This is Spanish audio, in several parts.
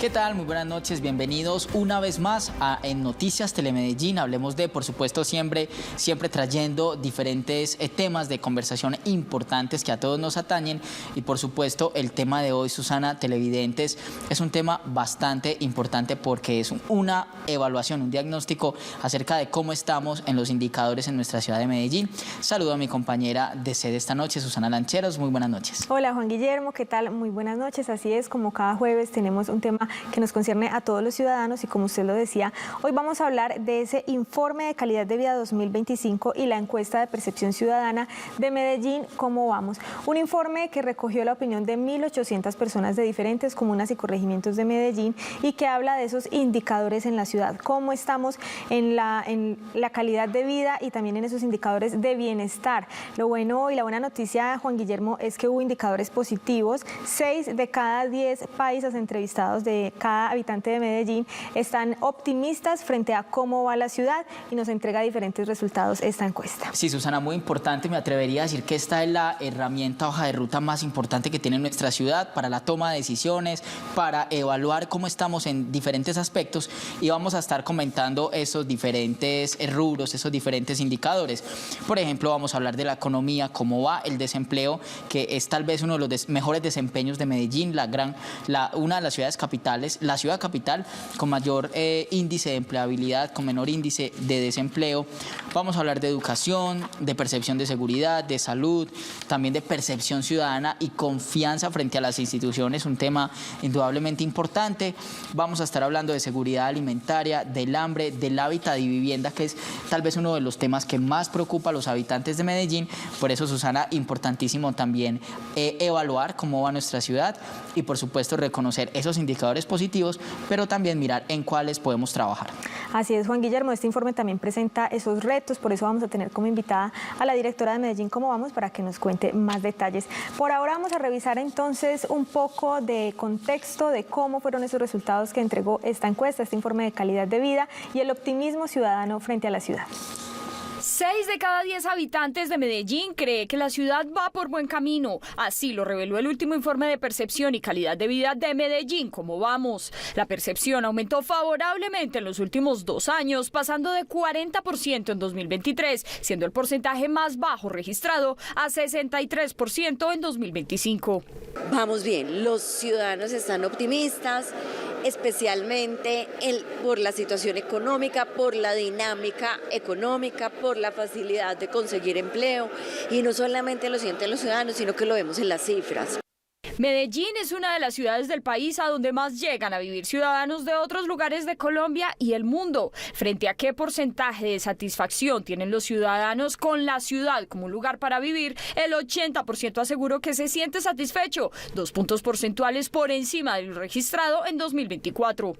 ¿Qué tal? Muy buenas noches, bienvenidos una vez más en Noticias Telemedellín. Hablemos de, por supuesto, siempre trayendo diferentes temas de conversación importantes que a todos nos atañen. Y por supuesto, el tema de hoy, Susana, televidentes, es un tema bastante importante porque es una evaluación, un diagnóstico acerca de cómo estamos en los indicadores en nuestra ciudad de Medellín. Saludo a mi compañera de sede esta noche, Susana Lancheros. Muy buenas noches. Hola, Juan Guillermo, ¿qué tal? Muy buenas noches. Así es, como cada jueves tenemos un tema que nos concierne a todos los ciudadanos y como usted lo decía, hoy vamos a hablar de ese informe de calidad de vida 2025 y la encuesta de percepción ciudadana de Medellín, ¿cómo vamos? Un informe que recogió la opinión de 1.800 personas de diferentes comunas y corregimientos de Medellín y que habla de esos indicadores en la ciudad, cómo estamos en la calidad de vida y también en esos indicadores de bienestar. Lo bueno y la buena noticia, Juan Guillermo, es que hubo indicadores positivos. 6 de cada 10 paisas entrevistados de cada habitante de Medellín están optimistas frente a cómo va la ciudad y nos entrega diferentes resultados esta encuesta. Sí, Susana, muy importante. Me atrevería a decir que esta es la herramienta, hoja de ruta más importante que tiene nuestra ciudad para la toma de decisiones, para evaluar cómo estamos en diferentes aspectos y vamos a estar comentando esos diferentes rubros, esos diferentes indicadores. Por ejemplo, vamos a hablar de la economía, cómo va el desempleo, que es tal vez uno de los mejores desempeños de Medellín, una de las ciudades capitales, la ciudad capital con mayor índice de empleabilidad, con menor índice de desempleo. Vamos a hablar de educación, de percepción de seguridad, de salud, también de percepción ciudadana y confianza frente a las instituciones, un tema indudablemente importante. Vamos a estar hablando de seguridad alimentaria, del hambre, del hábitat y vivienda, que es tal vez uno de los temas que más preocupa a los habitantes de Medellín. Por eso, Susana, importantísimo también evaluar cómo va nuestra ciudad y, por supuesto, reconocer esos indicadores positivos, pero también mirar en cuáles podemos trabajar. Así es, Juan Guillermo, este informe también presenta esos retos, por eso vamos a tener como invitada a la directora de Medellín ¿Cómo vamos? Para que nos cuente más detalles. Por ahora vamos a revisar entonces un poco de contexto de cómo fueron esos resultados que entregó esta encuesta, este informe de calidad de vida y el optimismo ciudadano frente a la ciudad. 6 de cada 10 habitantes de Medellín cree que la ciudad va por buen camino. Así lo reveló el último informe de percepción y calidad de vida de Medellín ¿Cómo vamos? La percepción aumentó favorablemente en los últimos 2 años, pasando de 40% en 2023, siendo el porcentaje más bajo registrado, a 63% en 2025. Vamos bien, los ciudadanos están optimistas, especialmente por la situación económica, por la dinámica económica, por la facilidad de conseguir empleo, y no solamente lo sienten los ciudadanos, sino que lo vemos en las cifras. Medellín es una de las ciudades del país a donde más llegan a vivir ciudadanos de otros lugares de Colombia y el mundo. ¿Frente a qué porcentaje de satisfacción tienen los ciudadanos con la ciudad como un lugar para vivir? El 80% aseguró que se siente satisfecho, 2 puntos porcentuales por encima del registrado en 2024.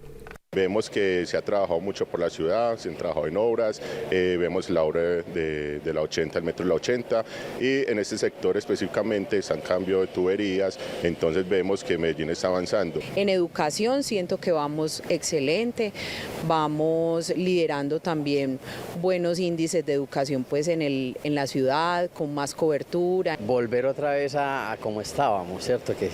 Vemos que se ha trabajado mucho por la ciudad, se han trabajado en obras, vemos la obra de la 80, el metro de la 80, y en este sector específicamente están cambio de tuberías, entonces vemos que Medellín está avanzando. En educación siento que vamos excelente, vamos liderando también buenos índices de educación pues en la ciudad, con más cobertura. Volver otra vez a como estábamos, ¿cierto? Que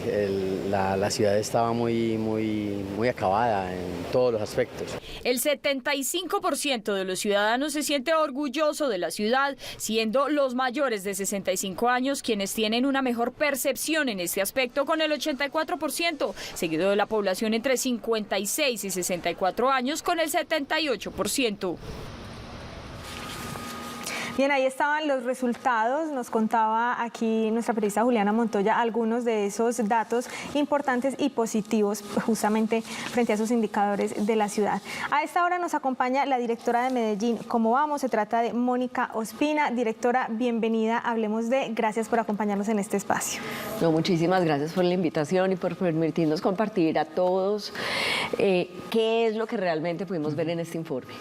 la ciudad estaba muy acabada en todo los aspectos. El 75% de los ciudadanos se siente orgulloso de la ciudad, siendo los mayores de 65 años quienes tienen una mejor percepción en este aspecto, con el 84%, seguido de la población entre 56 y 64 años con el 78%. Bien, ahí estaban los resultados, nos contaba aquí nuestra periodista Juliana Montoya algunos de esos datos importantes y positivos justamente frente a esos indicadores de la ciudad. A esta hora nos acompaña la directora de Medellín ¿Cómo vamos? Se trata de Mónica Ospina. Directora, bienvenida, hablemos de, gracias por acompañarnos en este espacio. No, muchísimas gracias por la invitación y por permitirnos compartir a todos qué es lo que realmente pudimos ver en este informe.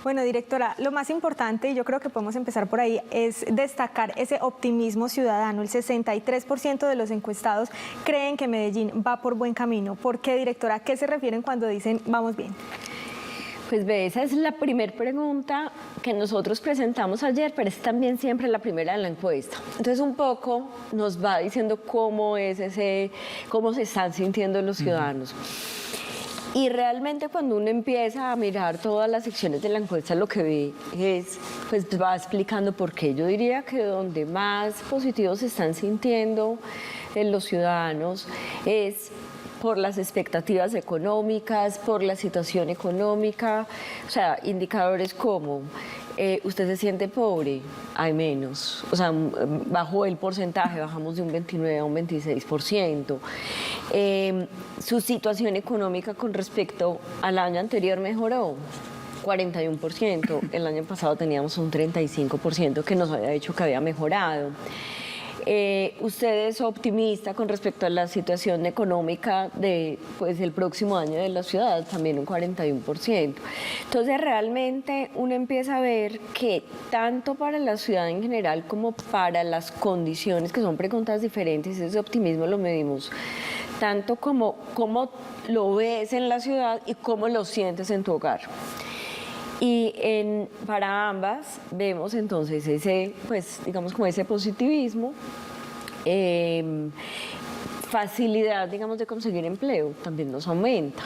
Bueno, directora, lo más importante, y yo creo que podemos empezar por ahí, es destacar ese optimismo ciudadano. El 63% de los encuestados creen que Medellín va por buen camino. ¿Por qué, directora? ¿A qué se refieren cuando dicen vamos bien? Pues ve, esa es la primera pregunta que nosotros presentamos ayer, pero es también siempre la primera de la encuesta. Entonces un poco nos va diciendo cómo se están sintiendo los ciudadanos. Y realmente cuando uno empieza a mirar todas las secciones de la encuesta, lo que ve es, pues va explicando por qué. Yo diría que donde más positivos se están sintiendo los ciudadanos es por las expectativas económicas, por la situación económica, o sea, indicadores como usted se siente pobre, hay menos, o sea, bajó el porcentaje, bajamos de un 29 a un 26%. Su situación económica con respecto al año anterior mejoró. 41%, el año pasado teníamos un 35% que nos había dicho que había mejorado. Usted es optimista con respecto a la situación económica de, pues, el próximo año de la ciudad, también un 41%. Entonces realmente uno empieza a ver que tanto para la ciudad en general como para las condiciones, que son preguntas diferentes, ese optimismo lo medimos tanto como cómo lo ves en la ciudad y cómo lo sientes en tu hogar. Y para ambas vemos entonces ese, pues digamos como ese positivismo, facilidad, digamos, de conseguir empleo también nos aumenta.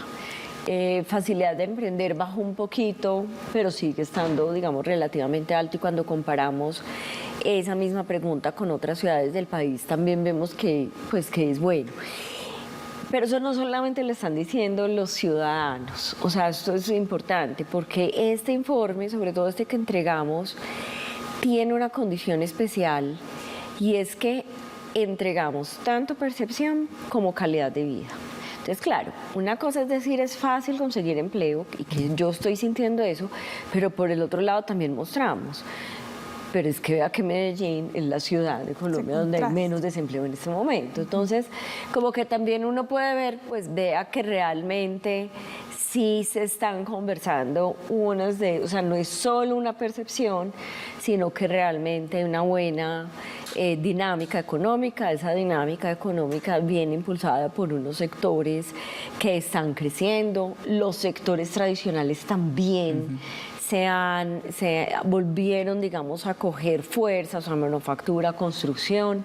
Facilidad de emprender bajó un poquito, pero sigue estando, digamos, relativamente alto, y cuando comparamos esa misma pregunta con otras ciudades del país también vemos que, pues, que es bueno. Pero eso no solamente lo están diciendo los ciudadanos, o sea, esto es importante porque este informe, sobre todo este que entregamos, tiene una condición especial, y es que entregamos tanto percepción como calidad de vida. Entonces, claro, una cosa es decir, es fácil conseguir empleo, y que yo estoy sintiendo eso, pero por el otro lado también mostramos. Pero es que vea que Medellín es la ciudad de Colombia donde hay menos desempleo en este momento. Entonces, como que también uno puede ver, pues vea que realmente sí se están conversando o sea, no es solo una percepción, sino que realmente hay una buena dinámica económica. Esa dinámica económica viene impulsada por unos sectores que están creciendo, los sectores tradicionales también. Se volvieron, digamos, a coger fuerzas, a manufactura, construcción,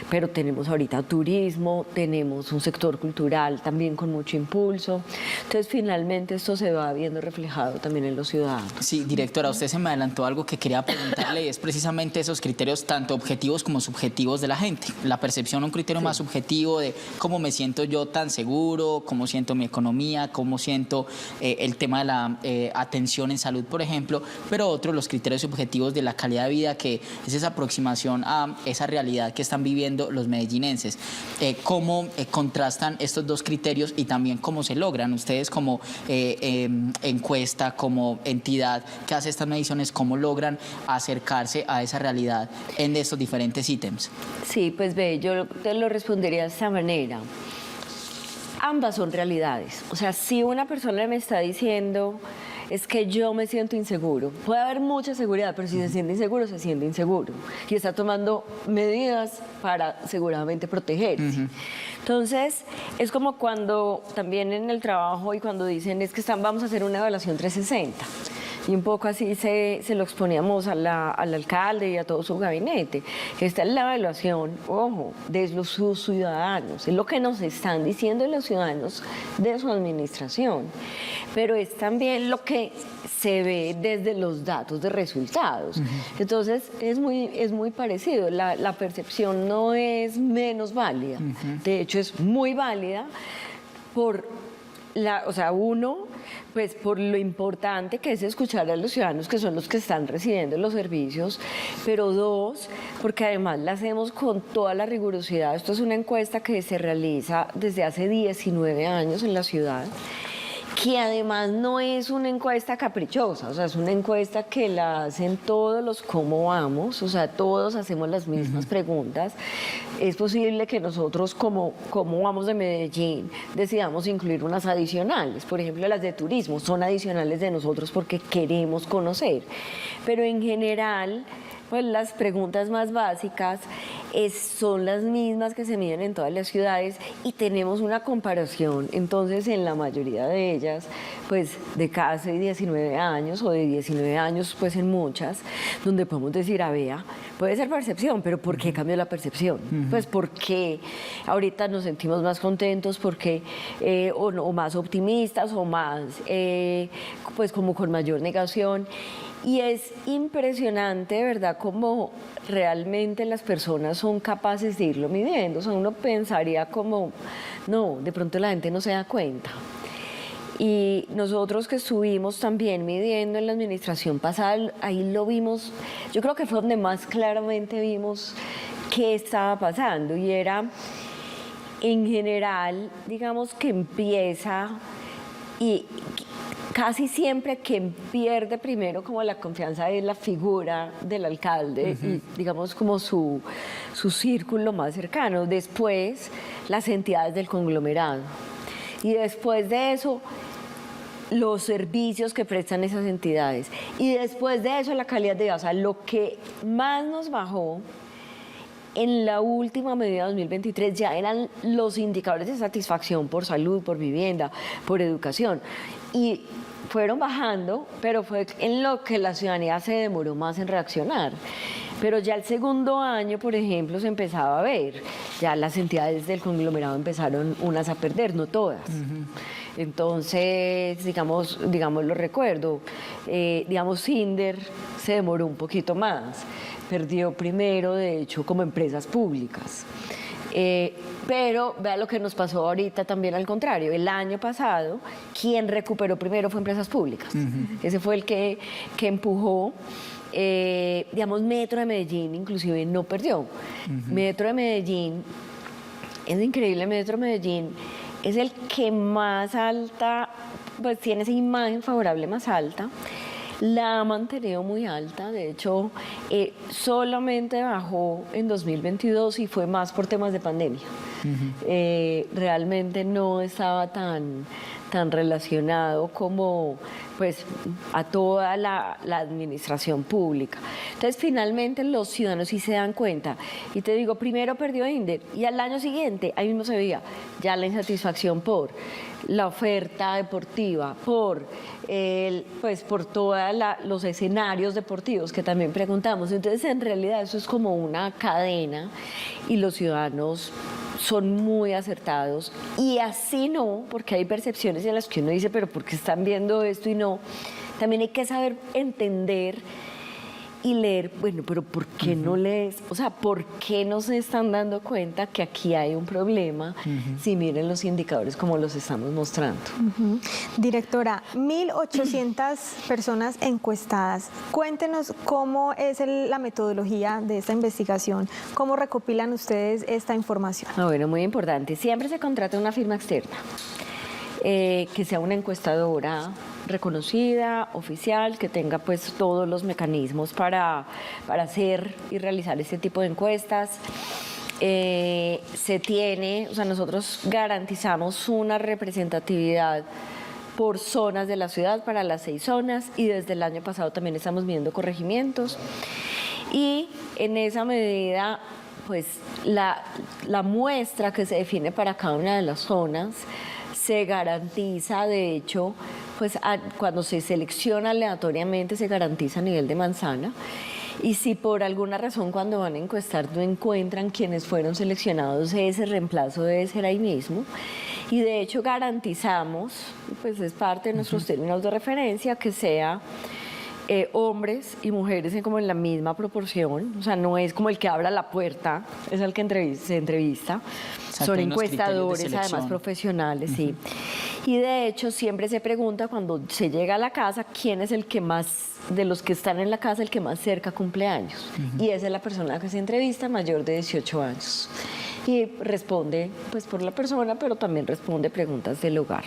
pero tenemos ahorita turismo, tenemos un sector cultural también con mucho impulso. Entonces, finalmente, esto se va viendo reflejado también en los ciudadanos. Sí, directora, usted se me adelantó algo que quería preguntarle, y es precisamente esos criterios tanto objetivos como subjetivos de la gente. La percepción, un criterio más subjetivo de cómo me siento yo tan seguro, cómo siento mi economía, cómo siento el tema de la atención en salud, por ejemplo, pero otros, los criterios subjetivos de la calidad de vida, que es esa aproximación a esa realidad que están viviendo los medellinenses. ¿Cómo contrastan estos dos criterios y también cómo se logran? Ustedes como encuesta, como entidad que hace estas mediciones, ¿cómo logran acercarse a esa realidad en estos diferentes ítems? Sí, pues ve, yo te lo respondería de esta manera. Ambas son realidades. O sea, si una persona me está diciendo, es que yo me siento inseguro, puede haber mucha seguridad, pero si se siente inseguro, se siente inseguro, y está tomando medidas para seguramente protegerse. Entonces, es como cuando también en el trabajo, y cuando dicen, es que vamos a hacer una evaluación 360. Y un poco así se lo exponíamos al alcalde y a todo su gabinete. Esta es la evaluación, ojo, de sus ciudadanos, es lo que nos están diciendo los ciudadanos de su administración, pero es también lo que se ve desde los datos de resultados. Entonces, es muy parecido, la percepción no es menos válida, de hecho es muy válida por pues por lo importante que es escuchar a los ciudadanos, que son los que están recibiendo los servicios, pero dos, porque además la hacemos con toda la rigurosidad. Esto es una encuesta que se realiza desde hace 19 años en la ciudad, que además no es una encuesta caprichosa, o sea, es una encuesta que la hacen todos los cómo vamos, o sea, todos hacemos las mismas preguntas. Es posible que nosotros, como vamos de Medellín, decidamos incluir unas adicionales, por ejemplo, las de turismo, son adicionales de nosotros porque queremos conocer, pero en general, pues las preguntas más básicas son las mismas que se miden en todas las ciudades, y tenemos una comparación, entonces, en la mayoría de ellas, pues de casi 19 años, o de 19 años, pues en muchas, donde podemos decir, vea, puede ser percepción, pero ¿por qué cambió la percepción? Pues porque ahorita nos sentimos más contentos, porque o más optimistas o más, pues como con mayor negación. Y es impresionante, ¿verdad?, cómo realmente las personas son capaces de irlo midiendo. O sea, uno pensaría como, no, de pronto la gente no se da cuenta. Y nosotros que estuvimos también midiendo en la administración pasada, ahí lo vimos, yo creo que fue donde más claramente vimos qué estaba pasando. Y era, en general, digamos que empieza y casi siempre quien pierde primero como la confianza es la figura del alcalde y digamos como su círculo más cercano. Después las entidades del conglomerado y después de eso los servicios que prestan esas entidades y después de eso la calidad de vida. O sea, lo que más nos bajó en la última medida 2023 ya eran los indicadores de satisfacción por salud, por vivienda, por educación. Y fueron bajando, pero fue en lo que la ciudadanía se demoró más en reaccionar. Pero ya el segundo año, por ejemplo, se empezaba a ver, ya las entidades del conglomerado empezaron unas a perder, no todas. Entonces, digamos, lo recuerdo, digamos, Cinder se demoró un poquito más, perdió primero, de hecho, como empresas públicas. Pero vea lo que nos pasó ahorita también al contrario. El año pasado, quien recuperó primero fue empresas públicas. Ese fue el que empujó. Digamos, Metro de Medellín inclusive no perdió. Metro de Medellín, es increíble, Metro de Medellín es el que más alta, pues tiene esa imagen favorable más alta. La ha mantenido muy alta, de hecho, solamente bajó en 2022 y fue más por temas de pandemia. Realmente no estaba tan relacionado como pues a toda la administración pública. Entonces, finalmente los ciudadanos sí se dan cuenta. Y te digo, primero perdió Inder y al año siguiente, ahí mismo se veía ya la insatisfacción por la oferta deportiva, por todos los escenarios deportivos que también preguntamos. Entonces, en realidad eso es como una cadena y los ciudadanos son muy acertados y así no, porque hay percepciones en las que uno dice, pero ¿por qué están viendo esto y no? También hay que saber entender y leer, bueno, pero ¿por qué no lees? O sea, ¿por qué no se están dando cuenta que aquí hay un problema si miren los indicadores como los estamos mostrando? Directora, 1.800 personas encuestadas. Cuéntenos cómo es la metodología de esta investigación, cómo recopilan ustedes esta información. Bueno, muy importante. Siempre se contrata una firma externa, que sea una encuestadora reconocida, oficial, que tenga pues todos los mecanismos para hacer y realizar este tipo de encuestas. O sea, nosotros garantizamos una representatividad por zonas de la ciudad para las 6 zonas y desde el año pasado también estamos viendo corregimientos y en esa medida pues la muestra que se define para cada una de las zonas se garantiza, de hecho, pues cuando se selecciona aleatoriamente se garantiza a nivel de manzana. Y si por alguna razón cuando van a encuestar no encuentran quienes fueron seleccionados, ese reemplazo debe ser ahí mismo. Y de hecho garantizamos, pues es parte de nuestros términos de referencia, que sea hombres y mujeres como en la misma proporción. O sea, no es como el que abra la puerta, es el que se entrevista. Son encuestadores, además profesionales, sí. Y de hecho siempre se pregunta cuando se llega a la casa quién es el que más, de los que están en la casa, el que más cerca cumple años. Y esa es la persona que se entrevista, mayor de 18 años. Y responde pues por la persona, pero también responde preguntas del hogar.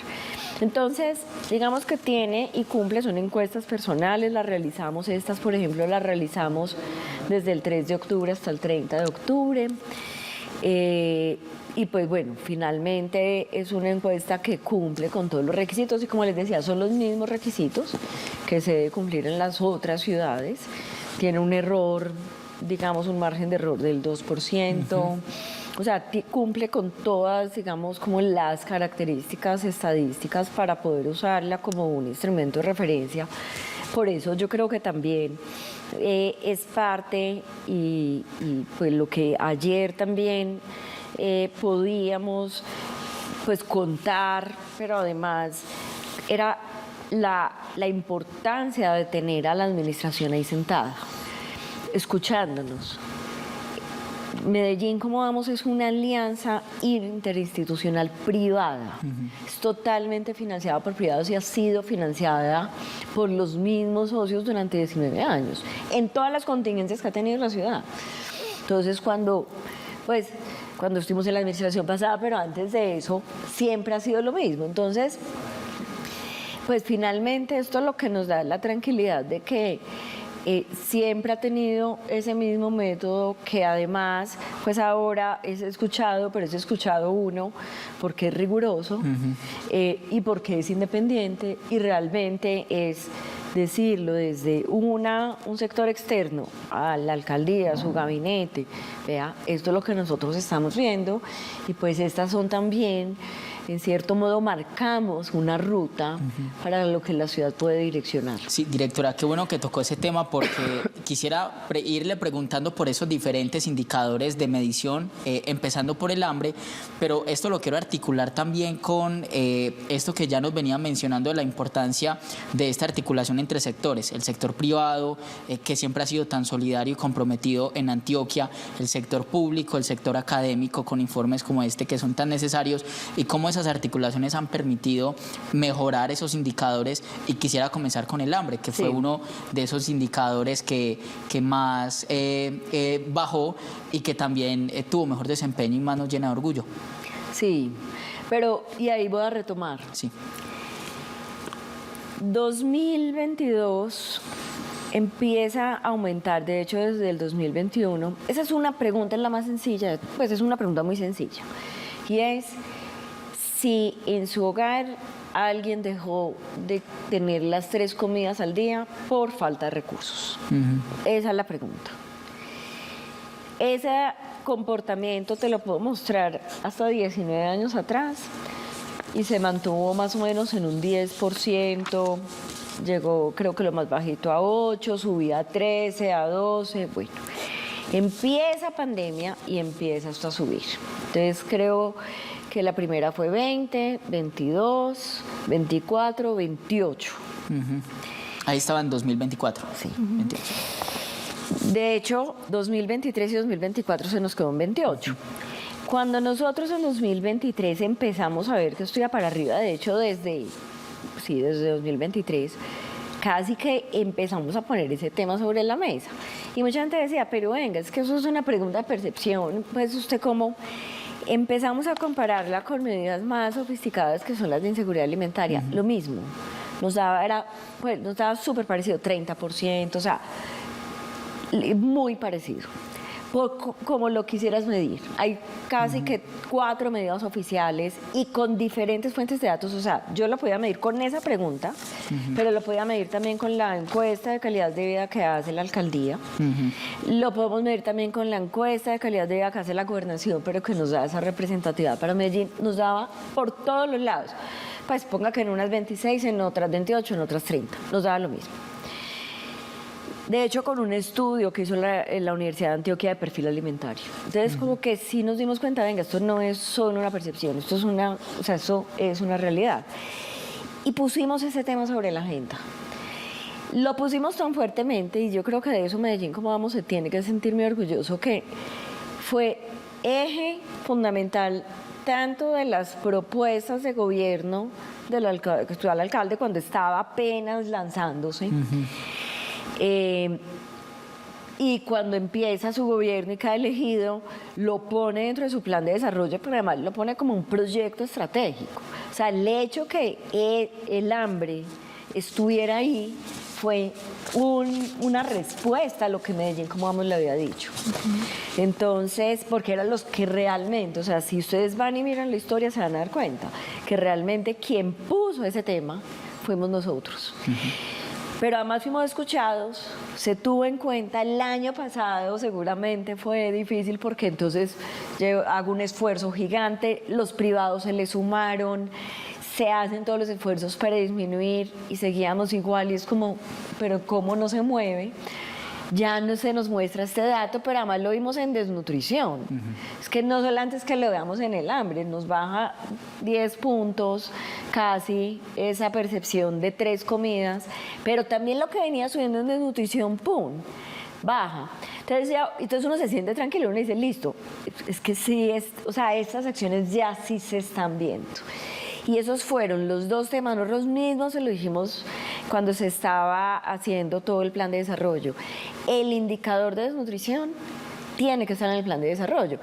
Entonces, digamos que tiene y cumple, son encuestas personales, las realizamos, estas por ejemplo las realizamos desde el 3 de octubre hasta el 30 de octubre. Y pues bueno, finalmente es una encuesta que cumple con todos los requisitos y como les decía, son los mismos requisitos que se debe cumplir en las otras ciudades. Tiene un error, digamos un margen de error del 2%, o sea, cumple con todas, digamos, como las características estadísticas para poder usarla como un instrumento de referencia por eso yo creo que también es parte y pues lo que ayer también podíamos pues contar, pero además era la importancia de tener a la administración ahí sentada, escuchándonos. Medellín, como vamos, es una alianza interinstitucional privada. Es totalmente financiada por privados y ha sido financiada por los mismos socios durante 19 años, en todas las contingencias que ha tenido la ciudad. Entonces, cuando estuvimos en la administración pasada, pero antes de eso, siempre ha sido lo mismo. Entonces, pues finalmente esto es lo que nos da la tranquilidad de que siempre ha tenido ese mismo método, que además pues ahora es escuchado, pero es escuchado uno porque es riguroso y porque es independiente, y realmente es decirlo desde un sector externo a la alcaldía, a su gabinete. Vea, esto es lo que nosotros estamos viendo, y pues estas son también, en cierto modo, marcamos una ruta para lo que la ciudad puede direccionar. Sí, directora, qué bueno que tocó ese tema, porque quisiera irle preguntando por esos diferentes indicadores de medición, empezando por el hambre, pero esto lo quiero articular también con esto que ya nos venía mencionando, de la importancia de esta articulación entre sectores, el sector privado, que siempre ha sido tan solidario y comprometido en Antioquia, el sector público, el sector académico, con informes como este que son tan necesarios, y cómo esas articulaciones han permitido mejorar esos indicadores. Y quisiera comenzar con el hambre, que fue uno de esos indicadores que más bajó y que también tuvo mejor desempeño y más nos llena de orgullo. Sí, pero y ahí voy a retomar. Sí. 2022 empieza a aumentar, de hecho desde el 2021. Esa es una pregunta, es la más sencilla, pues es una pregunta muy sencilla, y es si en su hogar alguien dejó de tener las 3 comidas al día por falta de recursos. Esa es la pregunta. Ese comportamiento te lo puedo mostrar hasta 19 años atrás, y se mantuvo más o menos en un 10%, llegó creo que lo más bajito a 8, subía a 13, a 12, bueno. Empieza pandemia y empieza esto a subir. Entonces creo que la primera fue 20, 22, 24, 28. Ahí estaba en 2024. Sí. 28. De hecho, 2023 y 2024 se nos quedó en 28. Cuando nosotros en 2023 empezamos a ver que esto iba para arriba, de hecho desde 2023, casi que empezamos a poner ese tema sobre la mesa. Y mucha gente decía, pero venga, es que eso es una pregunta de percepción, pues usted cómo... Empezamos a compararla con medidas más sofisticadas, que son las de inseguridad alimentaria. Lo mismo, nos daba súper parecido, 30%, o sea, muy parecido. Como lo quisieras medir. Hay casi que 4 medidas oficiales y con diferentes fuentes de datos. O sea, yo lo podía medir con esa pregunta, pero lo podía medir también con la encuesta de calidad de vida que hace la alcaldía. Lo podemos medir también con la encuesta de calidad de vida que hace la gobernación, pero que nos da esa representatividad para Medellín. Nos daba por todos los lados. Pues ponga que en unas 26, en otras 28, en otras 30. Nos daba lo mismo. De hecho, con un estudio que hizo la Universidad de Antioquia de perfil alimentario. Entonces, como que sí nos dimos cuenta, venga, esto no es solo una percepción, esto es una realidad. Y pusimos ese tema sobre la agenda. Lo pusimos tan fuertemente, y yo creo que de eso Medellín, como vamos, se tiene que sentir muy orgulloso, que fue eje fundamental tanto de las propuestas de gobierno del actual alcalde cuando estaba apenas lanzándose, y cuando empieza su gobierno y cae elegido, lo pone dentro de su plan de desarrollo, pero además lo pone como un proyecto estratégico. O sea, el hecho que el hambre estuviera ahí fue una respuesta a lo que Medellín, como vamos, le había dicho. Entonces, porque eran los que realmente, o sea, si ustedes van y miran la historia, se van a dar cuenta que realmente quien puso ese tema fuimos nosotros. Pero además fuimos escuchados, se tuvo en cuenta. El año pasado seguramente fue difícil porque entonces hago un esfuerzo gigante, los privados se le sumaron, se hacen todos los esfuerzos para disminuir y seguíamos igual y es como, pero ¿cómo no se mueve? Ya no se nos muestra este dato, pero además lo vimos en desnutrición. Es que no solamente es que lo veamos en el hambre, nos baja 10 puntos casi esa percepción de 3 comidas, pero también lo que venía subiendo en desnutrición, ¡pum!, baja. Entonces uno se siente tranquilo, uno dice, listo, es que sí, o sea, estas acciones ya sí se están viendo. Y esos fueron los 2 temas, nosotros mismos se lo dijimos cuando se estaba haciendo todo el plan de desarrollo. El indicador de desnutrición tiene que estar en el plan de desarrollo.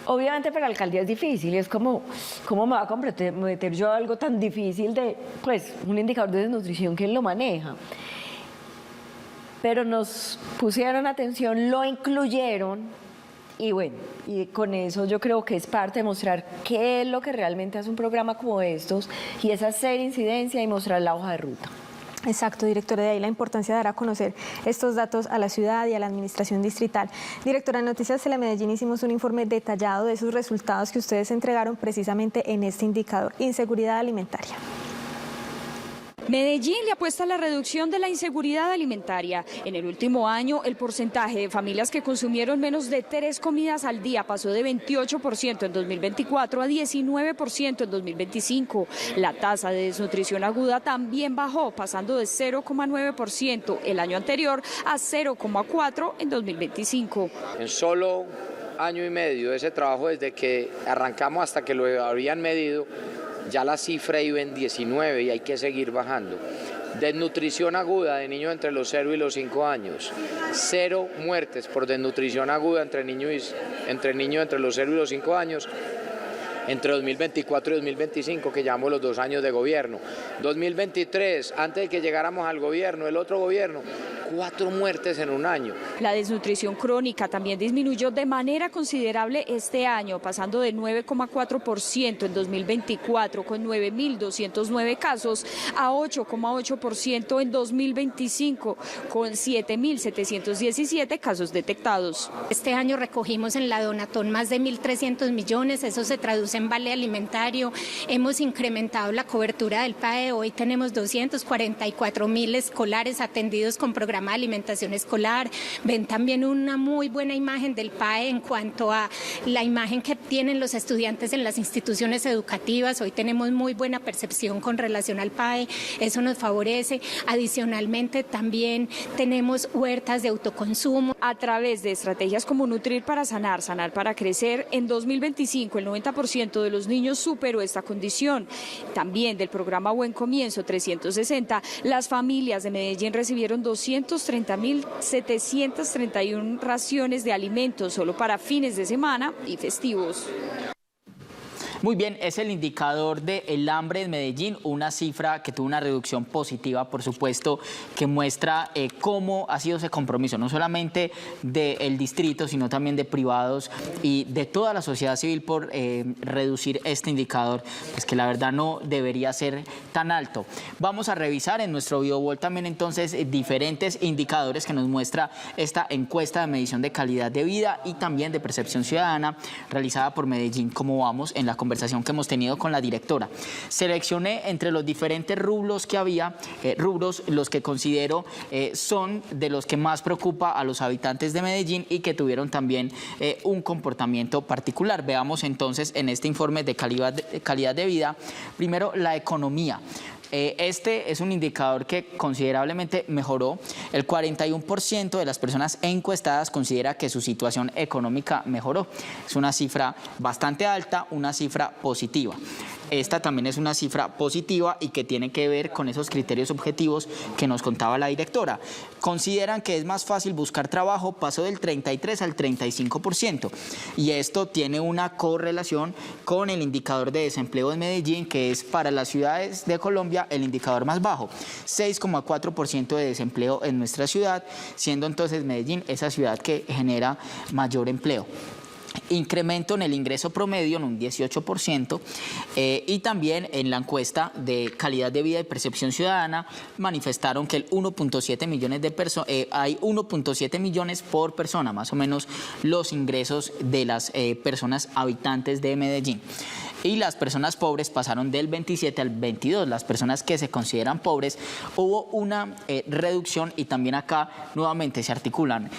Obviamente para la alcaldía es difícil, es como, ¿cómo me va a comprometer yo a algo tan difícil de, pues, un indicador de desnutrición? ¿Quién lo maneja? Pero nos pusieron atención, lo incluyeron. Y bueno, y con eso yo creo que es parte de mostrar qué es lo que realmente hace un programa como estos y es hacer incidencia y mostrar la hoja de ruta. Exacto, directora, de ahí la importancia de dar a conocer estos datos a la ciudad y a la administración distrital. Directora, en Noticias Telemedellín hicimos un informe detallado de esos resultados que ustedes entregaron precisamente en este indicador, inseguridad alimentaria. Medellín le apuesta a la reducción de la inseguridad alimentaria. En el último año, el porcentaje de familias que consumieron menos de 3 comidas al día pasó de 28% en 2024 a 19% en 2025. La tasa de desnutrición aguda también bajó, pasando de 0,9% el año anterior a 0,4% en 2025. En solo año y medio de ese trabajo, desde que arrancamos hasta que lo habían medido, ya la cifra iba en 19 y hay que seguir bajando. Desnutrición aguda de niños entre los 0 y los 5 años. 0 muertes por desnutrición aguda entre niños entre los 0 y los 5 años. Entre 2024 y 2025, que llevamos los 2 años de gobierno. 2023, antes de que llegáramos al gobierno, el otro gobierno, 4 muertes en un año. La desnutrición crónica también disminuyó de manera considerable este año, pasando de 9,4% en 2024 con 9.209 casos a 8,8% en 2025 con 7.717 casos detectados. Este año recogimos en la Donatón más de 1.300 millones, eso se traduce en vale alimentario. Hemos incrementado la cobertura del PAE, hoy tenemos 244.000 escolares atendidos con programa de alimentación escolar. Ven también una muy buena imagen del PAE en cuanto a la imagen que tienen los estudiantes en las instituciones educativas. Hoy tenemos muy buena percepción con relación al PAE, eso nos favorece. Adicionalmente también tenemos huertas de autoconsumo. A través de estrategias como Nutrir para sanar, sanar para crecer, en 2025 el 90% de los niños superó esta condición. También del programa Buen Comienzo 360, las familias de Medellín recibieron 230.731 raciones de alimentos solo para fines de semana y festivos. Muy bien, es el indicador del hambre en Medellín, una cifra que tuvo una reducción positiva, por supuesto, que muestra cómo ha sido ese compromiso, no solamente del distrito, sino también de privados y de toda la sociedad civil por reducir este indicador, pues que la verdad no debería ser tan alto. Vamos a revisar en nuestro videowall también entonces diferentes indicadores que nos muestra esta encuesta de medición de calidad de vida y también de percepción ciudadana realizada por Medellín. ¿Cómo vamos en la conversación que hemos tenido con la directora? Seleccioné entre los diferentes rubros que había, los que considero son de los que más preocupa a los habitantes de Medellín y que tuvieron también un comportamiento particular. Veamos entonces en este informe de calidad de vida, primero la economía. Este es un indicador que considerablemente mejoró. El 41% de las personas encuestadas considera que su situación económica mejoró. Es una cifra bastante alta, una cifra positiva. Esta también es una cifra positiva y que tiene que ver con esos criterios objetivos que nos contaba la directora. Consideran que es más fácil buscar trabajo, pasó del 33 al 35%. Y esto tiene una correlación con el indicador de desempleo de Medellín, que es para las ciudades de Colombia el indicador más bajo, 6,4% de desempleo en nuestra ciudad, siendo entonces Medellín esa ciudad que genera mayor empleo. Incremento en el ingreso promedio en un 18% y también en la encuesta de calidad de vida y percepción ciudadana manifestaron que el 1.7 millones de personas, hay 1.7 millones por persona, más o menos los ingresos de las personas habitantes de Medellín. y las personas pobres pasaron del 27 al 22. Las personas que se consideran pobres, hubo una reducción, y también acá nuevamente se articulan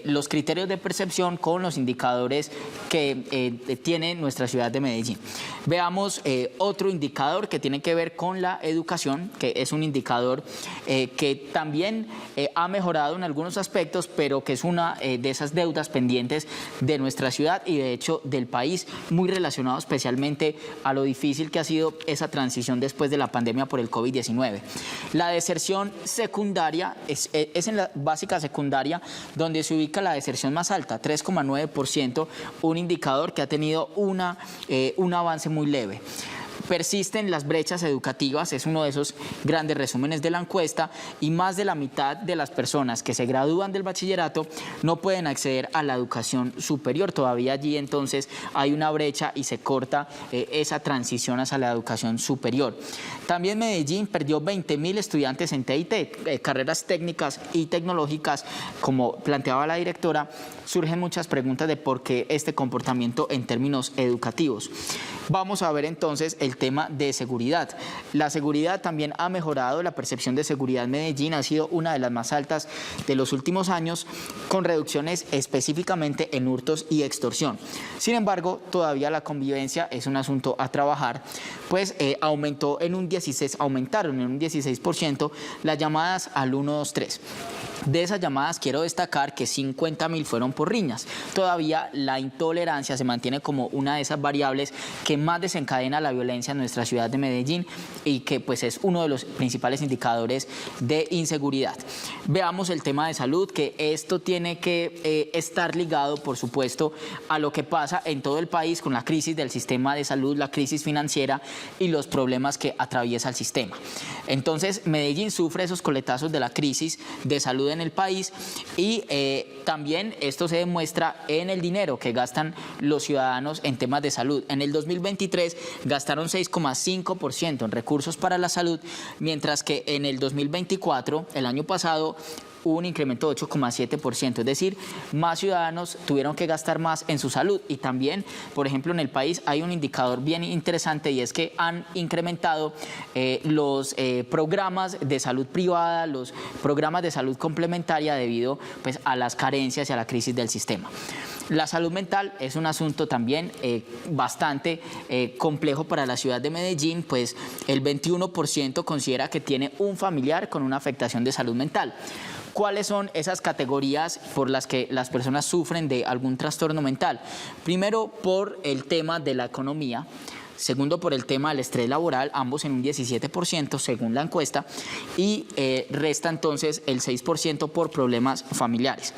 los criterios de percepción con los indicadores que tiene nuestra ciudad de Medellín. Veamos otro indicador que tiene que ver con la educación, que es un indicador que también ha mejorado en algunos aspectos, pero que es una de esas deudas pendientes de nuestra ciudad y de hecho del país, muy relacionado especialmente a lo difícil que ha sido esa transición después de la pandemia por el COVID-19. La deserción secundaria es en la básica secundaria donde se ubica la deserción más alta, 3,9%, un indicador que ha tenido un avance muy leve. Persisten las brechas educativas, es uno de esos grandes resúmenes de la encuesta, y más de la mitad de las personas que se gradúan del bachillerato no pueden acceder a la educación superior. Todavía allí entonces hay una brecha y se corta esa transición hacia la educación superior. También Medellín perdió 20.000 estudiantes en TIT, carreras técnicas y tecnológicas. Como planteaba la directora, surgen muchas preguntas de por qué este comportamiento en términos educativos. Vamos a ver entonces el tema de seguridad. La seguridad también ha mejorado, la percepción de seguridad en Medellín ha sido una de las más altas de los últimos años, con reducciones específicamente en hurtos y extorsión. Sin embargo, todavía la convivencia es un asunto a trabajar, pues aumentaron en un 16% las llamadas al 123. De esas llamadas quiero destacar que 50.000 fueron por riñas. Todavía la intolerancia se mantiene como una de esas variables que más desencadena la violencia en nuestra ciudad de Medellín y que pues es uno de los principales indicadores de inseguridad. Veamos el tema de salud, que esto tiene que estar ligado, por supuesto, a lo que pasa en todo el país con la crisis del sistema de salud, la crisis financiera y los problemas que atraviesa el sistema. Entonces, Medellín sufre esos coletazos de la crisis de salud en el país y también esto se demuestra en el dinero que gastan los ciudadanos en temas de salud. En el 2023 gastaron 6,5% en recursos para la salud, mientras que en el 2024, el año pasado, hubo un incremento de 8,7%, es decir, más ciudadanos tuvieron que gastar más en su salud. Y también, por ejemplo, en el país hay un indicador bien interesante y es que han incrementado los programas de salud privada, los programas de salud complementaria debido pues, a las carencias y a la crisis del sistema. La salud mental es un asunto también bastante complejo para la ciudad de Medellín, pues el 21% considera que tiene un familiar con una afectación de salud mental. ¿Cuáles son esas categorías por las que las personas sufren de algún trastorno mental? Primero, por el tema de la economía. Segundo, por el tema del estrés laboral, ambos en un 17% según la encuesta, y resta entonces el 6% por problemas familiares.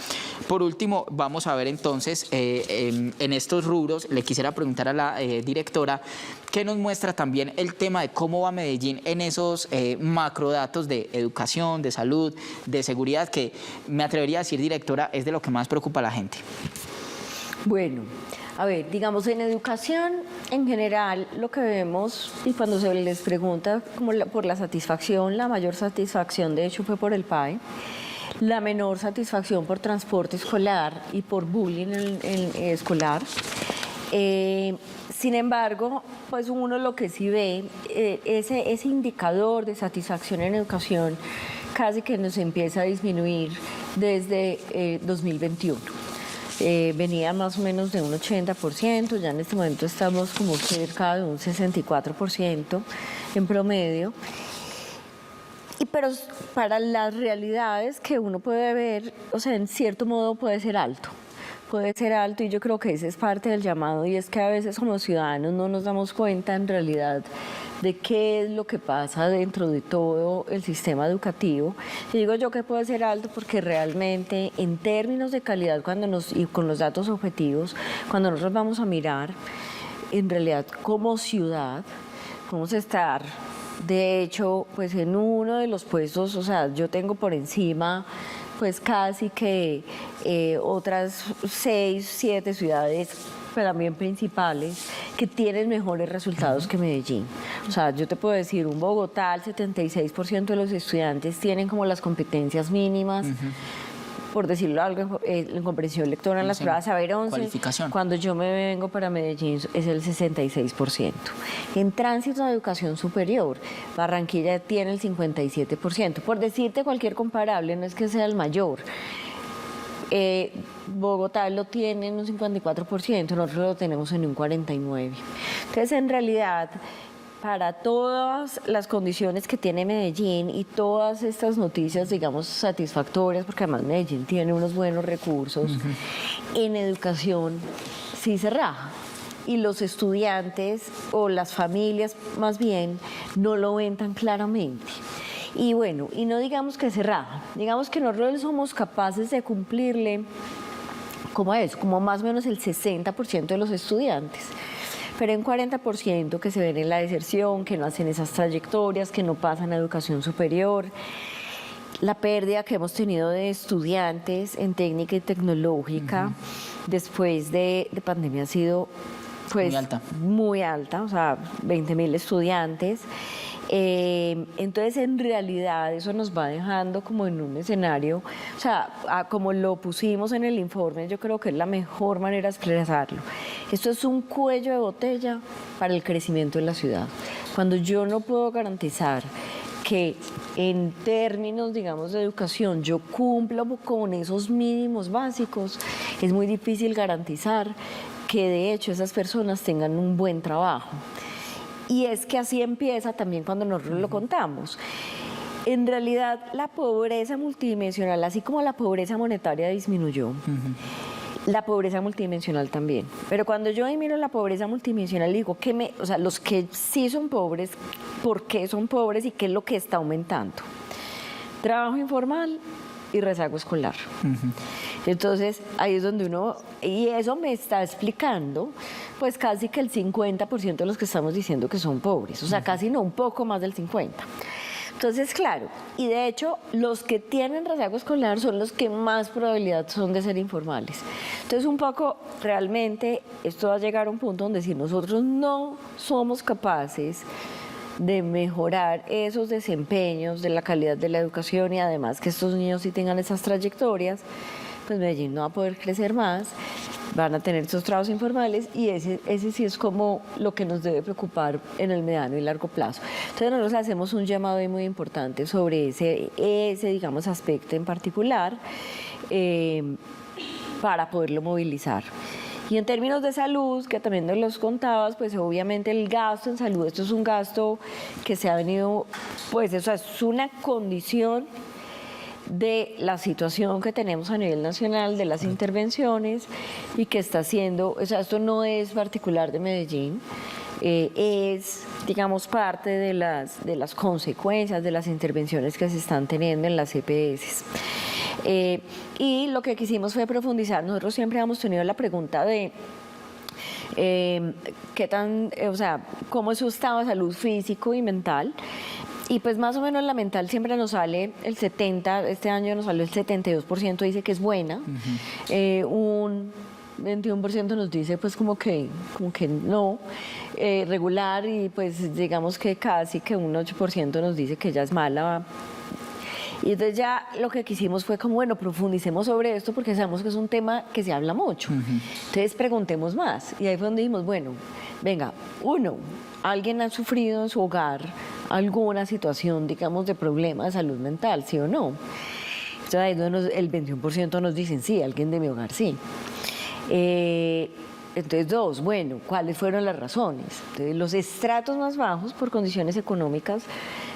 Por último, vamos a ver entonces en estos rubros, le quisiera preguntar a la directora, ¿qué nos muestra también el tema de cómo va Medellín en esos macrodatos de educación, de salud, de seguridad, que me atrevería a decir, directora, es de lo que más preocupa a la gente? Bueno, a ver, digamos, en educación en general lo que vemos, y cuando se les pregunta como por la satisfacción, la mayor satisfacción de hecho fue por el PAE, la menor satisfacción por transporte escolar y por bullying escolar. Sin embargo, pues uno lo que sí ve, ese indicador de satisfacción en educación casi que nos empieza a disminuir desde 2021. Venía más o menos de un 80%, ya en este momento estamos como cerca de un 64% en promedio. Pero para las realidades que uno puede ver, o sea, en cierto modo puede ser alto y yo creo que ese es parte del llamado, y es que a veces como ciudadanos no nos damos cuenta en realidad de qué es lo que pasa dentro de todo el sistema educativo. Y digo yo que puede ser alto porque realmente en términos de calidad y con los datos objetivos, cuando nosotros vamos a mirar en realidad como ciudad, vamos a estar de hecho pues en uno de los puestos, o sea, yo tengo por encima pues casi que otras 6, 7 ciudades pero también principales que tienen mejores resultados que Medellín. O sea, yo te puedo decir, un Bogotá, el 76% de los estudiantes tienen como las competencias mínimas. por decirlo algo, en comprensión lectora en las pruebas Saber 11. Cualificación. Cuando yo me vengo para Medellín es el 66%. En tránsito de educación superior, Barranquilla tiene el 57%. Por decirte cualquier comparable, no es que sea el mayor. Bogotá lo tiene en un 54%, nosotros lo tenemos en un 49%. Entonces, en realidad, para todas las condiciones que tiene Medellín y todas estas noticias, digamos, satisfactorias, porque además Medellín tiene unos buenos recursos, en educación sí se raja. Y los estudiantes o las familias, más bien, no lo ven tan claramente. Y bueno, y no digamos que se raja, digamos que nosotros somos capaces de cumplirle, como es, como más o menos el 60% de los estudiantes. Pero en 40% que se ven en la deserción, que no hacen esas trayectorias, que no pasan a educación superior. La pérdida que hemos tenido de estudiantes en técnica y tecnológica después de pandemia ha sido pues, muy alta, o sea, 20.000 estudiantes. Entonces, en realidad, eso nos va dejando como en un escenario, o sea, como lo pusimos en el informe, yo creo que es la mejor manera de expresarlo. Esto es un cuello de botella para el crecimiento de la ciudad. Cuando yo no puedo garantizar que en términos, digamos, de educación yo cumpla con esos mínimos básicos, es muy difícil garantizar que de hecho esas personas tengan un buen trabajo. Y es que así empieza también cuando nosotros lo contamos. En realidad, la pobreza multidimensional, así como la pobreza monetaria disminuyó, la pobreza multidimensional también. Pero cuando yo miro la pobreza multidimensional, digo, o sea, los que sí son pobres, ¿por qué son pobres y qué es lo que está aumentando? Trabajo informal y rezago escolar. Entonces, ahí es donde uno, y eso me está explicando, pues casi que el 50% de los que estamos diciendo que son pobres, o sea, casi no, un poco más del 50%. Entonces, claro, y de hecho, los que tienen rezago escolar son los que más probabilidad son de ser informales. Entonces, un poco, realmente, esto va a llegar a un punto donde si nosotros no somos capaces de mejorar esos desempeños de la calidad de la educación y además que estos niños sí tengan esas trayectorias, pues Medellín no va a poder crecer más, van a tener esos trabajos informales y ese sí es como lo que nos debe preocupar en el mediano y largo plazo. Entonces nosotros hacemos un llamado ahí muy importante sobre ese digamos, aspecto en particular para poderlo movilizar. Y en términos de salud, que también nos los contabas, pues obviamente el gasto en salud, esto es un gasto que se ha venido, pues eso es una condición de la situación que tenemos a nivel nacional, de las intervenciones y que está haciendo, o sea, esto no es particular de Medellín, es, digamos, parte de las consecuencias de las intervenciones que se están teniendo en las EPS. Y lo que quisimos fue profundizar. Nosotros siempre hemos tenido la pregunta de qué tan, o sea, cómo es su estado de salud físico y mental. Y pues más o menos la mental siempre nos sale el 70%, este año nos salió el 72%, dice que es buena. Un 21% nos dice pues como que no, regular, y pues digamos que casi que un 8% nos dice que ya es mala. Y entonces ya lo que quisimos fue como, bueno, profundicemos sobre esto porque sabemos que es un tema que se habla mucho. Entonces preguntemos más. Y ahí fue donde dijimos, bueno, venga, ¿alguien ha sufrido en su hogar alguna situación, digamos, de problema de salud mental, sí o no? Entonces ahí el 21% nos dicen sí, alguien de mi hogar sí. Entonces, 2, bueno, ¿cuáles fueron las razones? Entonces, los estratos más bajos por condiciones económicas,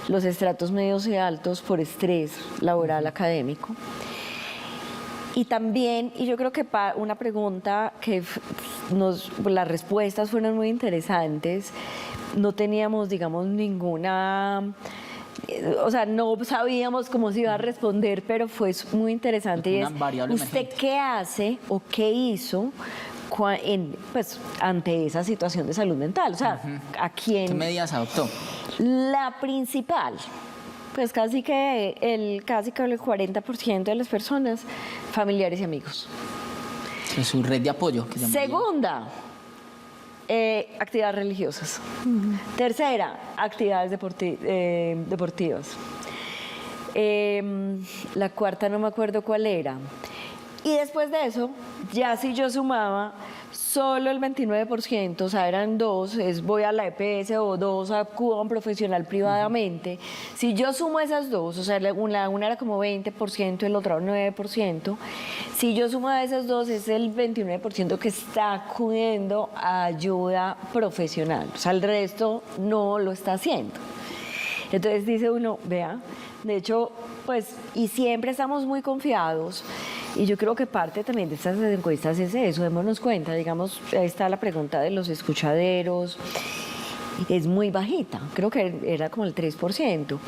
los estratos medios y altos por estrés laboral académico. Y también, y yo creo que una pregunta que las respuestas fueron muy interesantes, no teníamos, digamos, ninguna, o sea, no sabíamos cómo se iba a responder, pero fue muy interesante. Y es, ¿usted qué hace o qué hizo pues, ante esa situación de salud mental? O sea, ¿a quién? ¿Qué medidas adoptó? La principal, pues casi que el 40% de las personas, familiares y amigos. Es su red de apoyo. Segunda, actividades religiosas. Tercera, actividades deportivas. La cuarta no me acuerdo cuál era. Y después de eso, ya si yo sumaba solo el 29%, o sea, eran 2, voy a la EPS o 2 acudo a un profesional privadamente. Si yo sumo esas 2, o sea, una era como 20%, el otro 9%, si yo sumo a esas 2 es el 29% que está acudiendo a ayuda profesional, o sea, el resto no lo está haciendo. Entonces dice uno, vea, de hecho, pues, y siempre estamos muy confiados. Y yo creo que parte también de estas encuestas es eso, démonos cuenta, digamos, ahí está la pregunta de los escuchaderos, es muy bajita, creo que era como el 3%. Entonces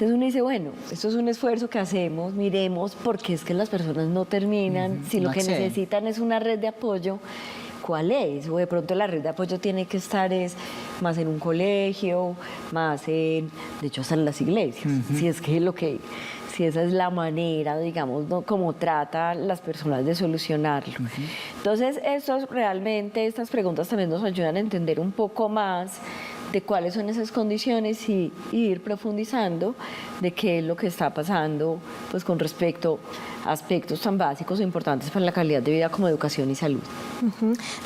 uno dice, bueno, esto es un esfuerzo que hacemos, miremos por qué es que las personas no terminan, si lo que necesitan es una red de apoyo, ¿cuál es? O de pronto la red de apoyo tiene que estar más en un colegio, más de hecho hasta en las iglesias, si es que si esa es la manera, digamos, ¿no? Como trata las personas de solucionarlo. Entonces, estas preguntas también nos ayudan a entender un poco más de cuáles son esas condiciones y ir profundizando de qué es lo que está pasando pues con respecto a aspectos tan básicos e importantes para la calidad de vida como educación y salud.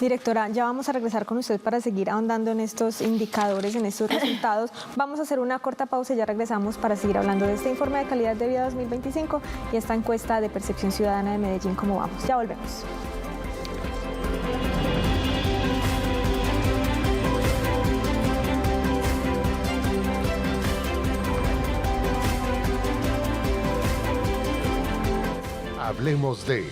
Directora, ya vamos a regresar con usted para seguir ahondando en estos indicadores, en estos resultados. Vamos a hacer una corta pausa y ya regresamos para seguir hablando de este informe de calidad de vida 2025 y esta encuesta de percepción ciudadana de Medellín. ¿Cómo vamos? Ya volvemos. Hablemos de...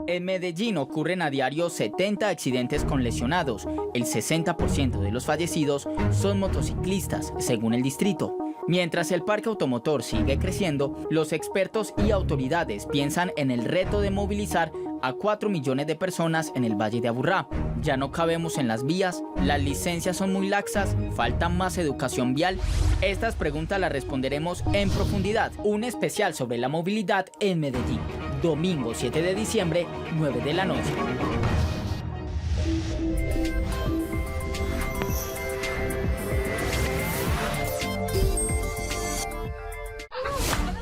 En Medellín ocurren a diario 70 accidentes con lesionados. El 60% de los fallecidos son motociclistas, según el distrito. Mientras el parque automotor sigue creciendo, los expertos y autoridades piensan en el reto de movilizar a 4 millones de personas en el Valle de Aburrá. Ya no cabemos en las vías, las licencias son muy laxas, falta más educación vial. Estas preguntas las responderemos en profundidad. Un especial sobre la movilidad en Medellín. Domingo 7 de diciembre, 9 de la noche.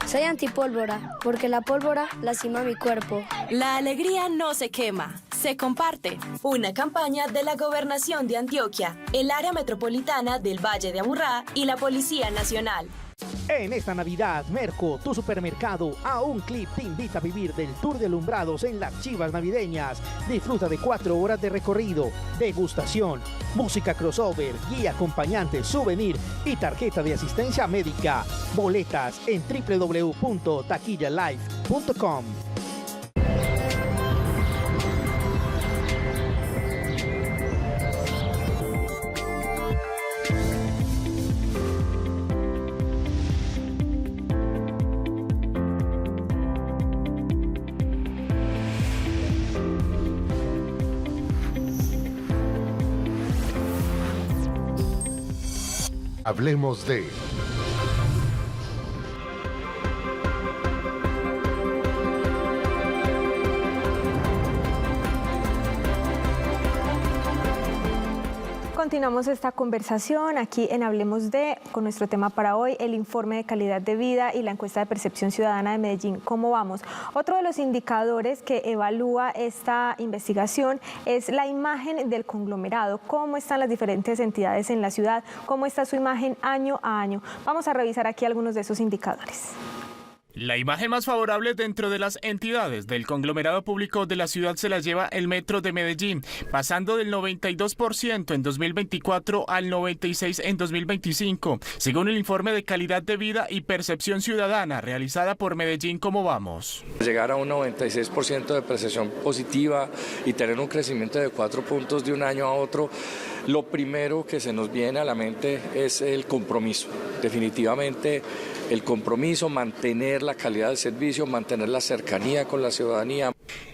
Soy antipólvora, porque la pólvora lastima mi cuerpo. La alegría no se quema, se comparte. Una campaña de la Gobernación de Antioquia, el área metropolitana del Valle de Aburrá y la Policía Nacional. En esta Navidad, Merco, tu supermercado, a un clip te invita a vivir del tour de alumbrados en las chivas navideñas. Disfruta de 4 horas de recorrido, degustación, música crossover, guía acompañante, souvenir y tarjeta de asistencia médica. Boletas en www.taquillalife.com. Hablemos de... Continuamos esta conversación aquí en Hablemos de, con nuestro tema para hoy, el informe de calidad de vida y la encuesta de percepción ciudadana de Medellín. ¿Cómo vamos? Otro de los indicadores que evalúa esta investigación es la imagen del conglomerado. ¿Cómo están las diferentes entidades en la ciudad? ¿Cómo está su imagen año a año? Vamos a revisar aquí algunos de esos indicadores. La imagen más favorable dentro de las entidades del conglomerado público de la ciudad se la lleva el Metro de Medellín, pasando del 92% en 2024 al 96% en 2025, según el informe de calidad de vida y percepción ciudadana realizada por Medellín Cómo Vamos. Llegar a un 96% de percepción positiva y tener un crecimiento de 4 puntos de un año a otro, lo primero que se nos viene a la mente es el compromiso. Definitivamente el compromiso, mantener la calidad del servicio, mantener la cercanía con la ciudadanía.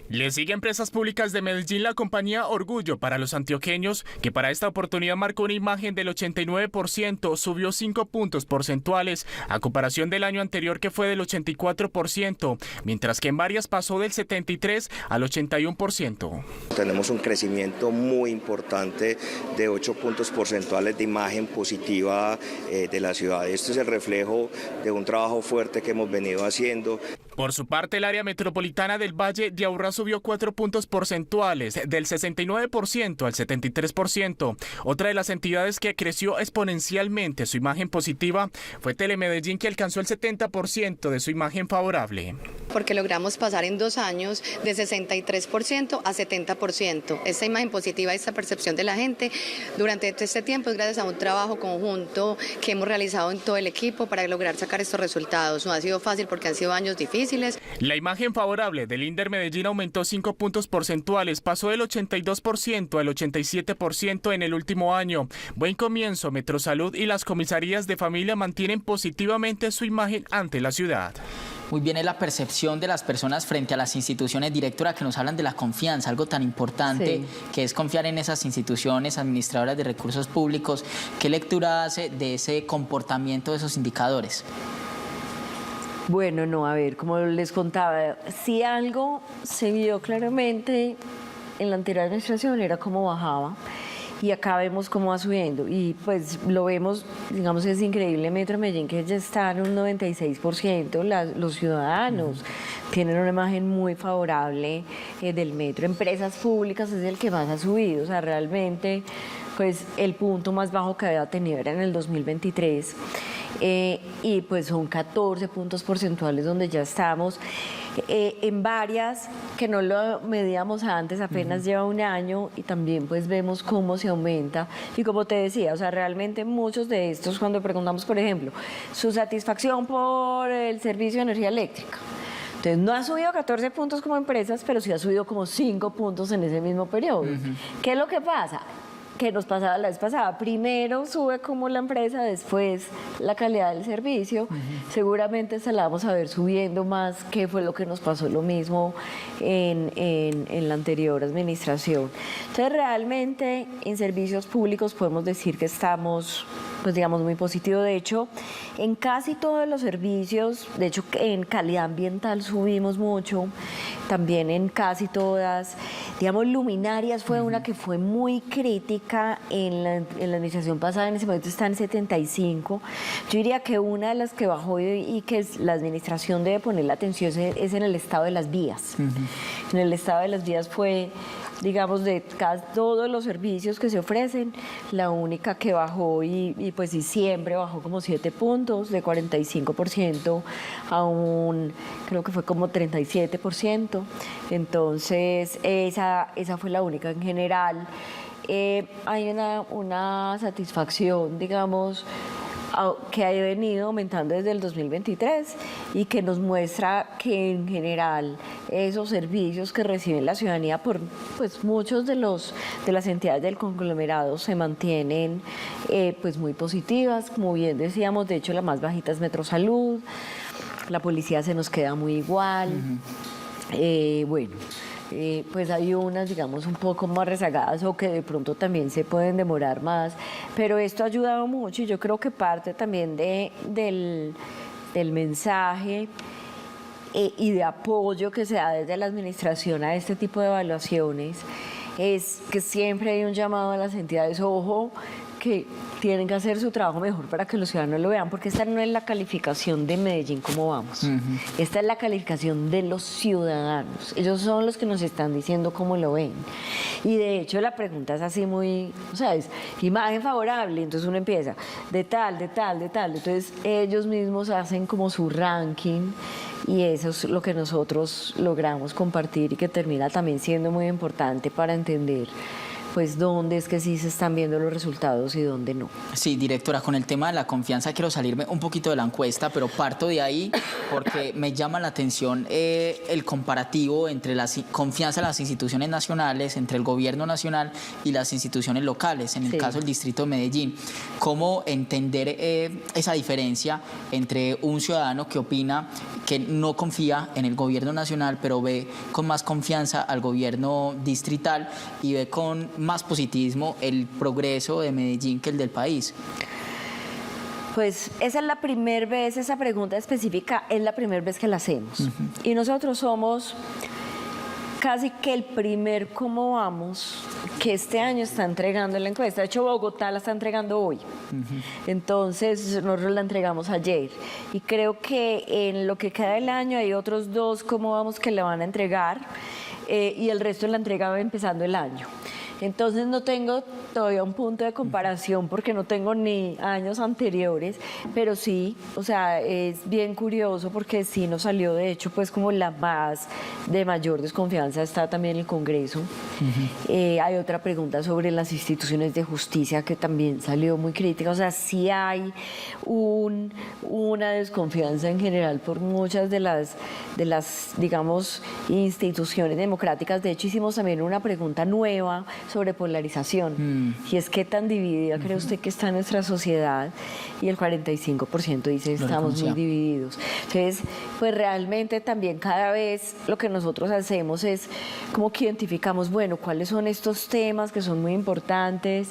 Le sigue a Empresas Públicas de Medellín la compañía Orgullo para los antioqueños, que para esta oportunidad marcó una imagen del 89%, subió 5 puntos porcentuales a comparación del año anterior que fue del 84%, mientras que en varias pasó del 73 al 81%. Tenemos un crecimiento muy importante de 8 puntos porcentuales de imagen positiva de la ciudad. Esto es el reflejo de un trabajo fuerte que hemos venido haciendo. Por su parte, el área metropolitana del Valle de Aburrá subió 4 puntos porcentuales, del 69% al 73%. Otra de las entidades que creció exponencialmente su imagen positiva fue Telemedellín, que alcanzó el 70% de su imagen favorable. Porque logramos pasar en 2 años de 63% a 70%. Esta imagen positiva, esta percepción de la gente durante este tiempo es gracias a un trabajo conjunto que hemos realizado en todo el equipo para lograr sacar estos resultados. No ha sido fácil porque han sido años difíciles. La imagen favorable del INDER Medellín aumentó 5 puntos porcentuales, pasó del 82% al 87% en el último año. Buen comienzo, Metrosalud y las comisarías de familia mantienen positivamente su imagen ante la ciudad. Muy bien, es la percepción de las personas frente a las instituciones. Directora, que nos hablan de la confianza, algo tan importante que es confiar en esas instituciones administradoras de recursos públicos. ¿Qué lectura hace de ese comportamiento de esos indicadores? Bueno, no, a ver, como les contaba, si algo se vio claramente en la anterior administración era cómo bajaba. Y acá vemos cómo va subiendo y pues lo vemos, digamos, es increíble Metro Medellín, que ya está en un 96%, los ciudadanos tienen una imagen muy favorable del metro. Empresas Públicas es el que más ha subido, o sea, realmente pues el punto más bajo que había tenido era en el 2023 y pues son 14 puntos porcentuales donde ya estamos. En varias que no lo medíamos antes, apenas lleva un año y también pues vemos cómo se aumenta y como te decía, o sea, realmente muchos de estos cuando preguntamos, por ejemplo, su satisfacción por el servicio de energía eléctrica. Entonces no ha subido 14 puntos como empresas, pero sí ha subido como 5 puntos en ese mismo periodo. ¿Qué es lo que pasa? Que nos pasaba la vez pasada, primero sube como la empresa, después la calidad del servicio, seguramente se la vamos a ver subiendo más, que fue lo que nos pasó lo mismo en la anterior administración. Entonces realmente en servicios públicos podemos decir que estamos, pues digamos, muy positivo. De hecho, en casi todos los servicios, de hecho en calidad ambiental subimos mucho, también en casi todas, digamos, luminarias fue una que fue muy crítica en la administración pasada, en ese momento está en 75. Yo diría que una de las que bajó y que la administración debe poner la atención es en el estado de las vías. En el estado de las vías fue, digamos, de casi todos los servicios que se ofrecen, la única que bajó y pues siempre bajó como 7 puntos, de 45% a un, creo que fue como 37%. Entonces, esa fue la única. En general, hay una satisfacción, digamos, que ha venido aumentando desde el 2023 y que nos muestra que en general esos servicios que recibe la ciudadanía por pues muchos de las entidades del conglomerado se mantienen pues muy positivas, como bien decíamos. De hecho, la más bajita es Metrosalud, la policía se nos queda muy igual. Bueno, pues hay unas, digamos, un poco más rezagadas o que de pronto también se pueden demorar más, pero esto ha ayudado mucho y yo creo que parte también del mensaje y de apoyo que se da desde la administración a este tipo de evaluaciones es que siempre hay un llamado a las entidades, ojo, que tienen que hacer su trabajo mejor para que los ciudadanos lo vean, porque esta no es la calificación de Medellín cómo vamos, esta es la calificación de los ciudadanos, ellos son los que nos están diciendo cómo lo ven. Y de hecho la pregunta es así muy, o sea, es imagen favorable, entonces uno empieza de tal, entonces ellos mismos hacen como su ranking y eso es lo que nosotros logramos compartir y que termina también siendo muy importante para entender pues dónde es que sí se están viendo los resultados y dónde no. Sí, directora, con el tema de la confianza quiero salirme un poquito de la encuesta, pero parto de ahí porque me llama la atención el comparativo entre la confianza en las instituciones nacionales, entre el gobierno nacional y las instituciones locales, en el caso del distrito de Medellín. ¿Cómo entender esa diferencia entre un ciudadano que opina que no confía en el gobierno nacional, pero ve con más confianza al gobierno distrital y ve con más positivismo el progreso de Medellín que el del país? Pues esa es la primera vez, esa pregunta específica es la primera vez que la hacemos. Y nosotros somos casi que el primer cómo vamos que este año está entregando la encuesta. De hecho, Bogotá la está entregando hoy. Entonces, nosotros la entregamos ayer. Y creo que en lo que queda del año hay otros 2 cómo vamos que la van a entregar y el resto la entrega empezando el año. Entonces no tengo todavía un punto de comparación porque no tengo ni años anteriores, pero sí, o sea, es bien curioso porque sí nos salió, de hecho, pues como la más de mayor desconfianza está también el Congreso. Hay otra pregunta sobre las instituciones de justicia que también salió muy crítica, o sea, sí hay una desconfianza en general por muchas de las, digamos, instituciones democráticas. De hecho, hicimos también una pregunta nueva sobre polarización, y es qué tan dividida cree usted que está nuestra sociedad, y el 45% dice estamos muy divididos. Entonces, pues realmente también cada vez lo que nosotros hacemos es como que identificamos, bueno, cuáles son estos temas que son muy importantes.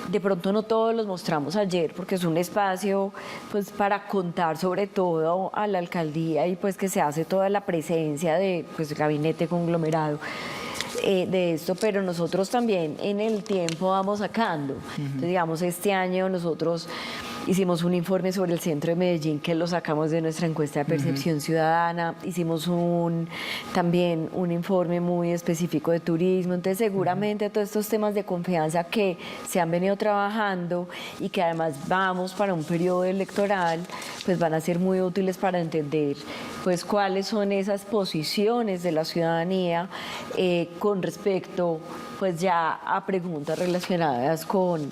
De pronto no todos los mostramos ayer porque es un espacio pues para contar sobre todo a la alcaldía y pues que se hace toda la presencia de pues gabinete conglomerado de esto, pero nosotros también en el tiempo vamos sacando. Entonces, digamos, este año nosotros hicimos un informe sobre el centro de Medellín que lo sacamos de nuestra encuesta de percepción ciudadana, hicimos también un informe muy específico de turismo. Entonces seguramente todos estos temas de confianza que se han venido trabajando y que además vamos para un periodo electoral, pues van a ser muy útiles para entender pues cuáles son esas posiciones de la ciudadanía con respecto pues ya a preguntas relacionadas con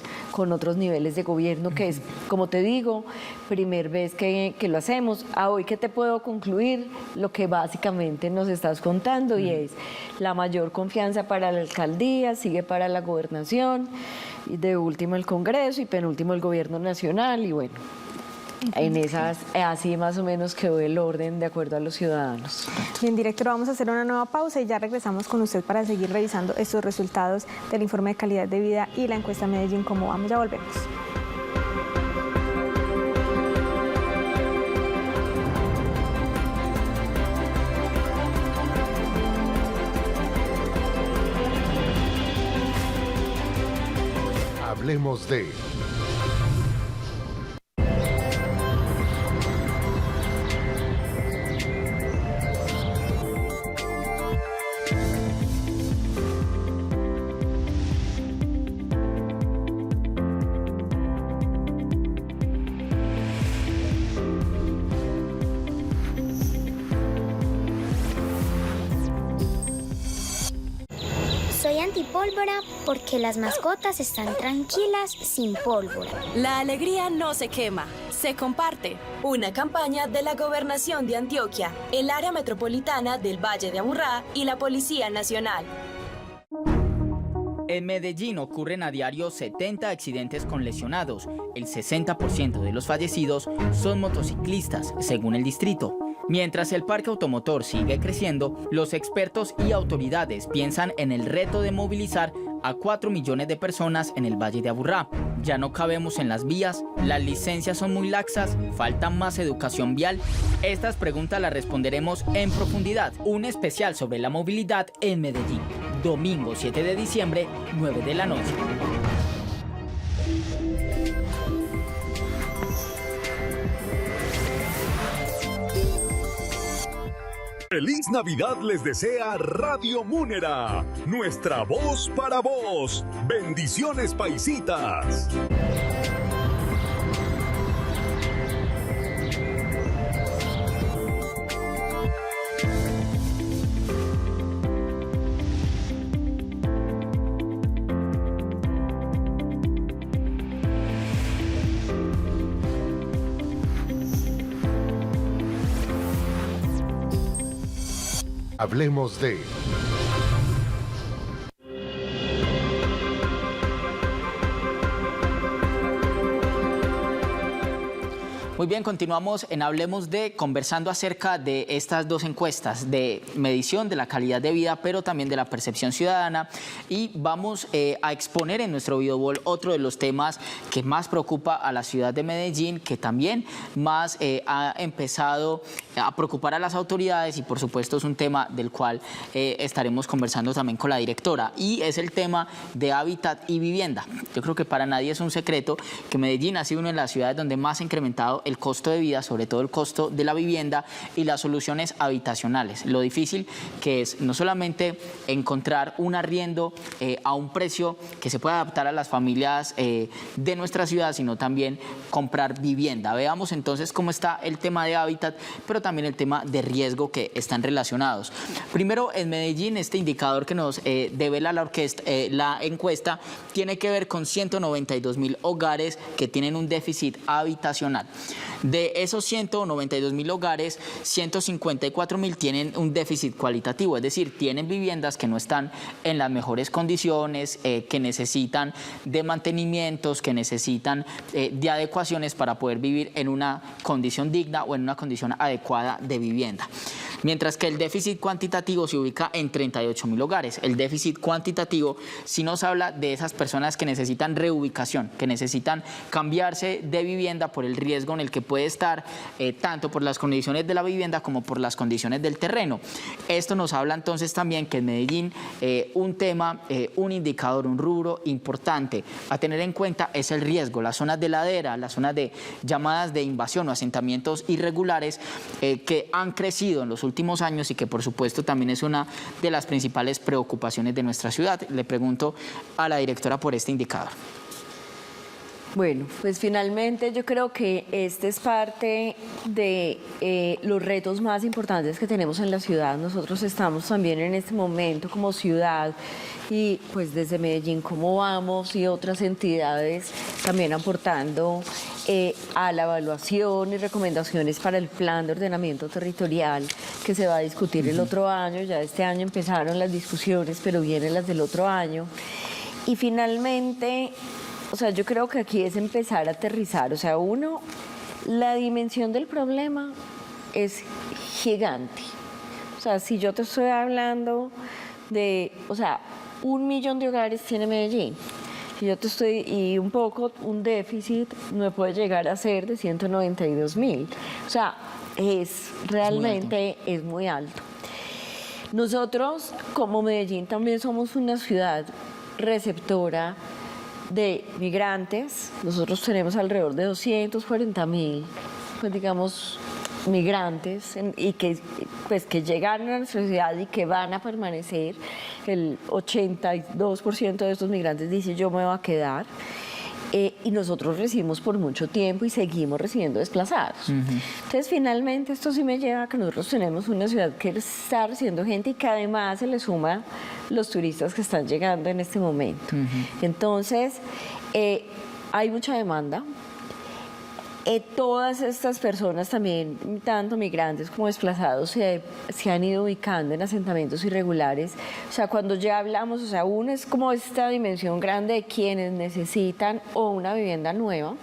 otros niveles de gobierno, que es, como te digo, primer vez que lo hacemos. A hoy, ¿qué te puedo concluir? Lo que básicamente nos estás contando, y es la mayor confianza para la alcaldía, sigue para la gobernación, y de último el Congreso, y penúltimo el gobierno nacional, y bueno, en esas, así más o menos quedó el orden de acuerdo a los ciudadanos. Bien, directora, vamos a hacer una nueva pausa y ya regresamos con usted para seguir revisando estos resultados del informe de calidad de vida y la encuesta Medellín. ¿Cómo vamos? Ya volvemos. Hablemos de... Soy antipólvora porque las mascotas están tranquilas sin pólvora. La alegría no se quema, se comparte. Una campaña de la Gobernación de Antioquia, el área metropolitana del Valle de Aburrá y la Policía Nacional. En Medellín ocurren a diario 70 accidentes con lesionados. El 60% de los fallecidos son motociclistas, según el distrito. Mientras el parque automotor sigue creciendo, los expertos y autoridades piensan en el reto de movilizar a 4 millones de personas en el Valle de Aburrá. Ya no cabemos en las vías, las licencias son muy laxas, falta más educación vial. Estas preguntas las responderemos en profundidad. Un especial sobre la movilidad en Medellín. Domingo 7 de diciembre, 9 de la noche. ¡Feliz Navidad les desea Radio Múnera! Nuestra voz para vos. Bendiciones, paisitas. Hablemos de... Muy bien, continuamos en Hablemos de, conversando acerca de estas dos encuestas de medición de la calidad de vida, pero también de la percepción ciudadana, y vamos a exponer en nuestro videoball otro de los temas que más preocupa a la ciudad de Medellín, que también más ha empezado a preocupar a las autoridades, y por supuesto es un tema del cual estaremos conversando también con la directora, y es el tema de hábitat y vivienda. Yo creo que para nadie es un secreto que Medellín ha sido una de las ciudades donde más ha incrementado el costo de vida, sobre todo el costo de la vivienda y las soluciones habitacionales. Lo difícil que es no solamente encontrar un arriendo a un precio que se pueda adaptar a las familias de nuestra ciudad, sino también comprar vivienda. Veamos entonces cómo está el tema de hábitat, pero también el tema de riesgo que están relacionados. Primero, en Medellín, este indicador que nos devela la encuesta tiene que ver con 192.000 hogares que tienen un déficit habitacional. De esos 192.000 hogares, 154.000 tienen un déficit cualitativo, es decir, tienen viviendas que no están en las mejores condiciones, que necesitan de mantenimientos, que necesitan de adecuaciones para poder vivir en una condición digna o en una condición adecuada de vivienda. Mientras que el déficit cuantitativo se ubica en 38.000 hogares. El déficit cuantitativo sí nos habla de esas personas que necesitan reubicación, que necesitan cambiarse de vivienda por el riesgo en el que puede estar, tanto por las condiciones de la vivienda como por las condiciones del terreno. Esto nos habla entonces también que en Medellín un tema, un indicador, un rubro importante a tener en cuenta es el riesgo. Las zonas de ladera, las zonas de llamadas de invasión o asentamientos irregulares que han crecido en los últimos años y que por supuesto también es una de las principales preocupaciones de nuestra ciudad. Le pregunto a la directora por este indicador. Bueno, pues finalmente yo creo que este es parte de los retos más importantes que tenemos en la ciudad. Nosotros estamos también en este momento como ciudad y pues desde Medellín Cómo Vamos y otras entidades también aportando a la evaluación y recomendaciones para el plan de ordenamiento territorial que se va a discutir el otro año. Ya este año empezaron las discusiones, pero vienen las del otro año. Y finalmente, o sea, yo creo que aquí es empezar a aterrizar. O sea, uno, la dimensión del problema es gigante. O sea, si yo te estoy hablando de, o sea, 1 millón de hogares tiene Medellín. Si yo te estoy, y un poco, un déficit no puede llegar a ser de 192.000. O sea, realmente es muy alto. Nosotros, como Medellín, también somos una ciudad receptora de migrantes. Nosotros tenemos alrededor de 240.000, pues digamos, migrantes y que llegaron a nuestra ciudad y que van a permanecer. El 82% de estos migrantes dice yo me voy a quedar. Y nosotros recibimos por mucho tiempo y seguimos recibiendo desplazados. Entonces, finalmente, esto sí me lleva a que nosotros tenemos una ciudad que está recibiendo gente y que además se le suma los turistas que están llegando en este momento. Entonces, hay mucha demanda. Todas estas personas también, tanto migrantes como desplazados, se han ido ubicando en asentamientos irregulares. O sea, cuando ya hablamos, o sea, uno es como esta dimensión grande de quienes necesitan o una vivienda nueva,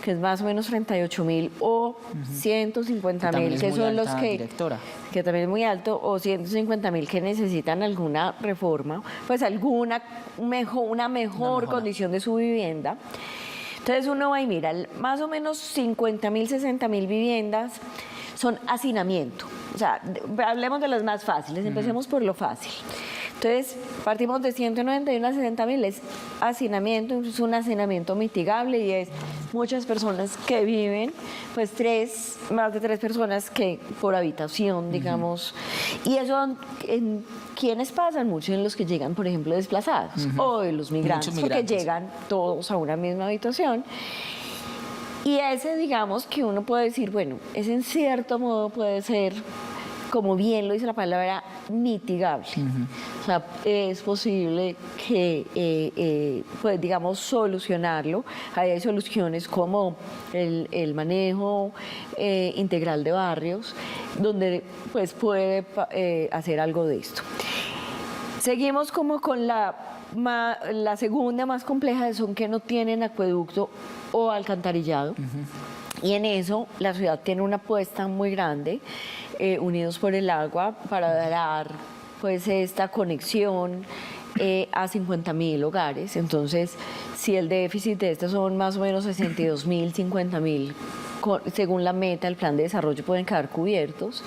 que es más o menos 38.000 o 150.000, que son los que también es muy alto, o 150.000 que necesitan alguna reforma, pues una mejor condición de su vivienda. Entonces uno va y mira, más o menos 50.000, 60.000 viviendas son hacinamiento. O sea, hablemos de las más fáciles, empecemos por lo fácil. Entonces, partimos de 191 a 60.000, es hacinamiento, es un hacinamiento mitigable y es muchas personas que viven, pues más de 3 personas que por habitación, digamos. Y eso, ¿quiénes pasan? Muchos en los que llegan, por ejemplo, desplazados o de los migrantes, porque llegan todos a una misma habitación. Y ese, digamos, que uno puede decir, bueno, ese en cierto modo puede ser, como bien lo dice la palabra, mitigable. O sea, es posible que, pues, digamos, solucionarlo. Hay soluciones como el manejo integral de barrios, donde pues puede hacer algo de esto. Seguimos como con la segunda más compleja, son que no tienen acueducto o alcantarillado. Y en eso la ciudad tiene una apuesta muy grande, Unidos por el Agua, para dar pues esta conexión a 50.000 hogares. Entonces, si el déficit de estos son más o menos 62.000, 50.000, según la meta del plan de desarrollo pueden quedar cubiertos.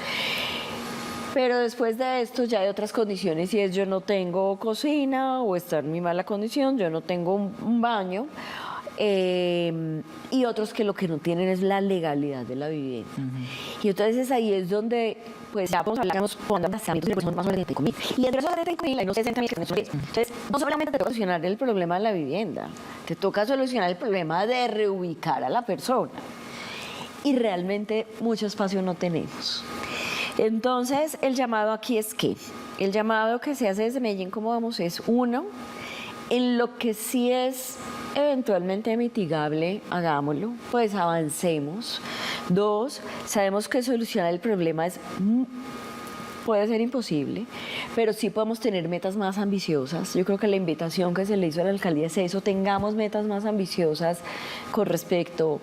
Pero después de esto ya hay otras condiciones, y es yo no tengo cocina o está en muy mala condición, yo no tengo un baño. Y otros que lo que no tienen es la legalidad de la vivienda. Y entonces ahí es donde pues ya podemos hablar de los asentamientos de más o menos 75.000. Y entre esos 75.000 hay unos 60.000 que no son 10. Entonces, no solamente te toca solucionar el problema de la vivienda, te toca solucionar el problema de reubicar a la persona. Y realmente mucho espacio no tenemos. Entonces, el llamado aquí es que el llamado que se hace desde Medellín, como vamos, es uno, en lo que sí es eventualmente mitigable, hagámoslo, pues avancemos. 2, sabemos que solucionar el problema puede ser imposible, pero sí podemos tener metas más ambiciosas. Yo creo que la invitación que se le hizo a la alcaldía es eso, tengamos metas más ambiciosas con respecto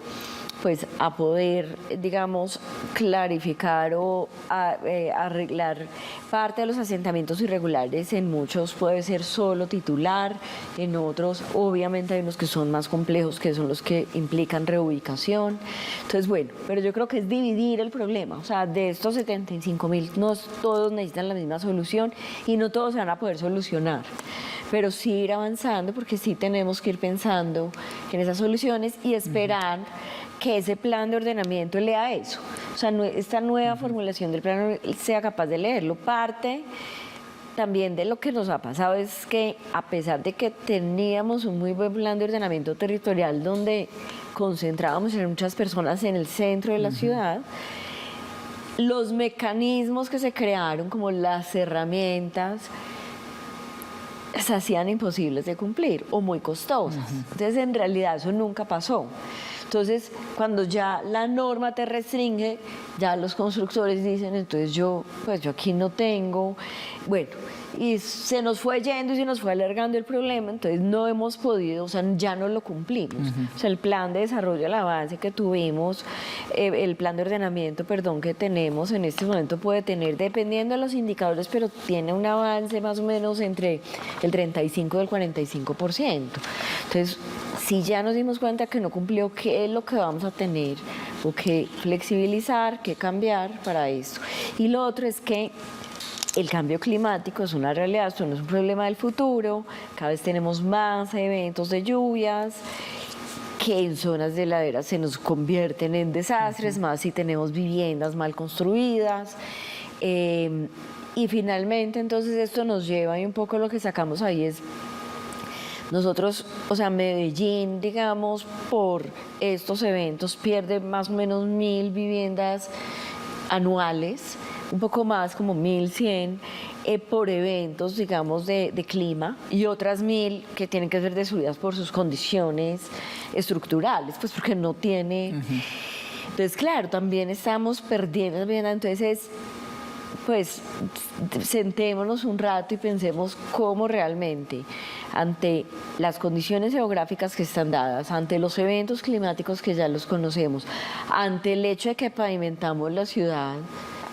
pues a poder, digamos, clarificar o arreglar parte de los asentamientos irregulares. En muchos puede ser solo titular, en otros obviamente hay unos que son más complejos, que son los que implican reubicación. Entonces, bueno, pero yo creo que es dividir el problema, o sea, de estos 75.000 no todos necesitan la misma solución y no todos se van a poder solucionar, pero sí ir avanzando, porque sí tenemos que ir pensando en esas soluciones y esperar que ese plan de ordenamiento lea eso. O sea, esta nueva formulación del plan sea capaz de leerlo. Parte también de lo que nos ha pasado es que, a pesar de que teníamos un muy buen plan de ordenamiento territorial donde concentrábamos a muchas personas en el centro de la ciudad, los mecanismos que se crearon, como las herramientas, se hacían imposibles de cumplir o muy costosas. Entonces, en realidad, eso nunca pasó. Entonces, cuando ya la norma te restringe, ya los constructores dicen, entonces yo aquí no tengo, bueno, y se nos fue yendo y se nos fue alargando el problema, entonces no hemos podido, o sea, ya no lo cumplimos. O sea, el plan de desarrollo, el avance que tuvimos, el plan de ordenamiento, perdón, que tenemos en este momento puede tener, dependiendo de los indicadores, pero tiene un avance más o menos entre el 35 y el 45%. Entonces, si ya nos dimos cuenta que no cumplió, ¿qué es lo que vamos a tener? O qué flexibilizar, qué cambiar para esto. Y lo otro es que el cambio climático es una realidad, esto no es un problema del futuro, cada vez tenemos más eventos de lluvias que en zonas de laderas se nos convierten en desastres, más si tenemos viviendas mal construidas. Y finalmente, entonces, esto nos lleva, y un poco lo que sacamos ahí es, nosotros, o sea, Medellín, digamos, por estos eventos pierde más o menos 1.000 viviendas anuales, un poco más, como 1.100 por eventos, digamos, de clima, y otras 1.000 que tienen que ser destruidas por sus condiciones estructurales, pues porque no tiene... Entonces, claro, también estamos perdiendo, entonces pues sentémonos un rato y pensemos cómo realmente, ante las condiciones geográficas que están dadas, ante los eventos climáticos que ya los conocemos, ante el hecho de que pavimentamos la ciudad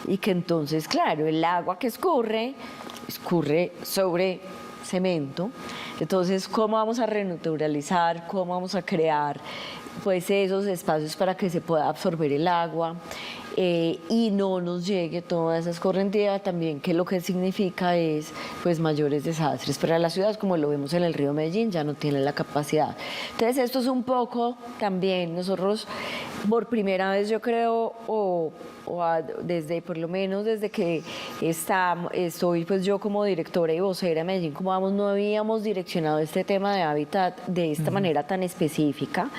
y que entonces, claro, el agua que escurre sobre cemento, entonces, ¿cómo vamos a renaturalizar? ¿Cómo vamos a crear pues esos espacios para que se pueda absorber el agua y no nos llegue toda esa escorrentía también, que lo que significa es pues mayores desastres para la ciudad, como lo vemos en el río Medellín, ya no tiene la capacidad. Entonces, esto es un poco también, nosotros por primera vez, yo creo, por lo menos desde que estoy pues yo como directora y vocera de Medellín, como vamos, no habíamos direccionado este tema de hábitat de esta manera tan específica.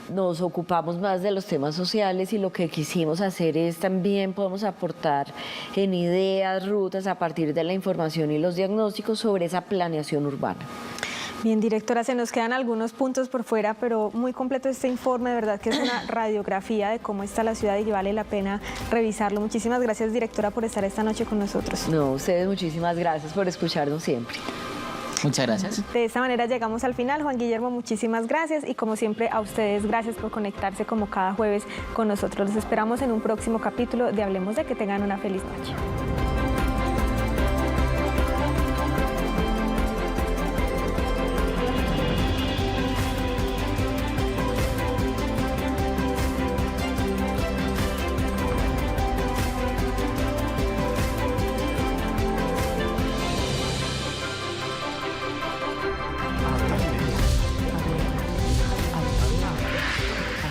nos ocupamos más de los temas sociales y lo que quisimos hacer es también podemos aportar en ideas, rutas a partir de la información y los diagnósticos sobre esa planeación urbana. Bien, directora, se nos quedan algunos puntos por fuera, pero muy completo este informe, de verdad que es una radiografía de cómo está la ciudad y que vale la pena revisarlo. Muchísimas gracias, directora, por estar esta noche con nosotros. No, ustedes muchísimas gracias por escucharnos siempre. Muchas gracias. De esta manera llegamos al final. Juan Guillermo, muchísimas gracias y como siempre a ustedes, gracias por conectarse como cada jueves con nosotros. Los esperamos en un próximo capítulo de Hablemos de. Que tengan una feliz noche.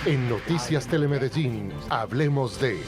En Noticias Telemedellín, hablemos de...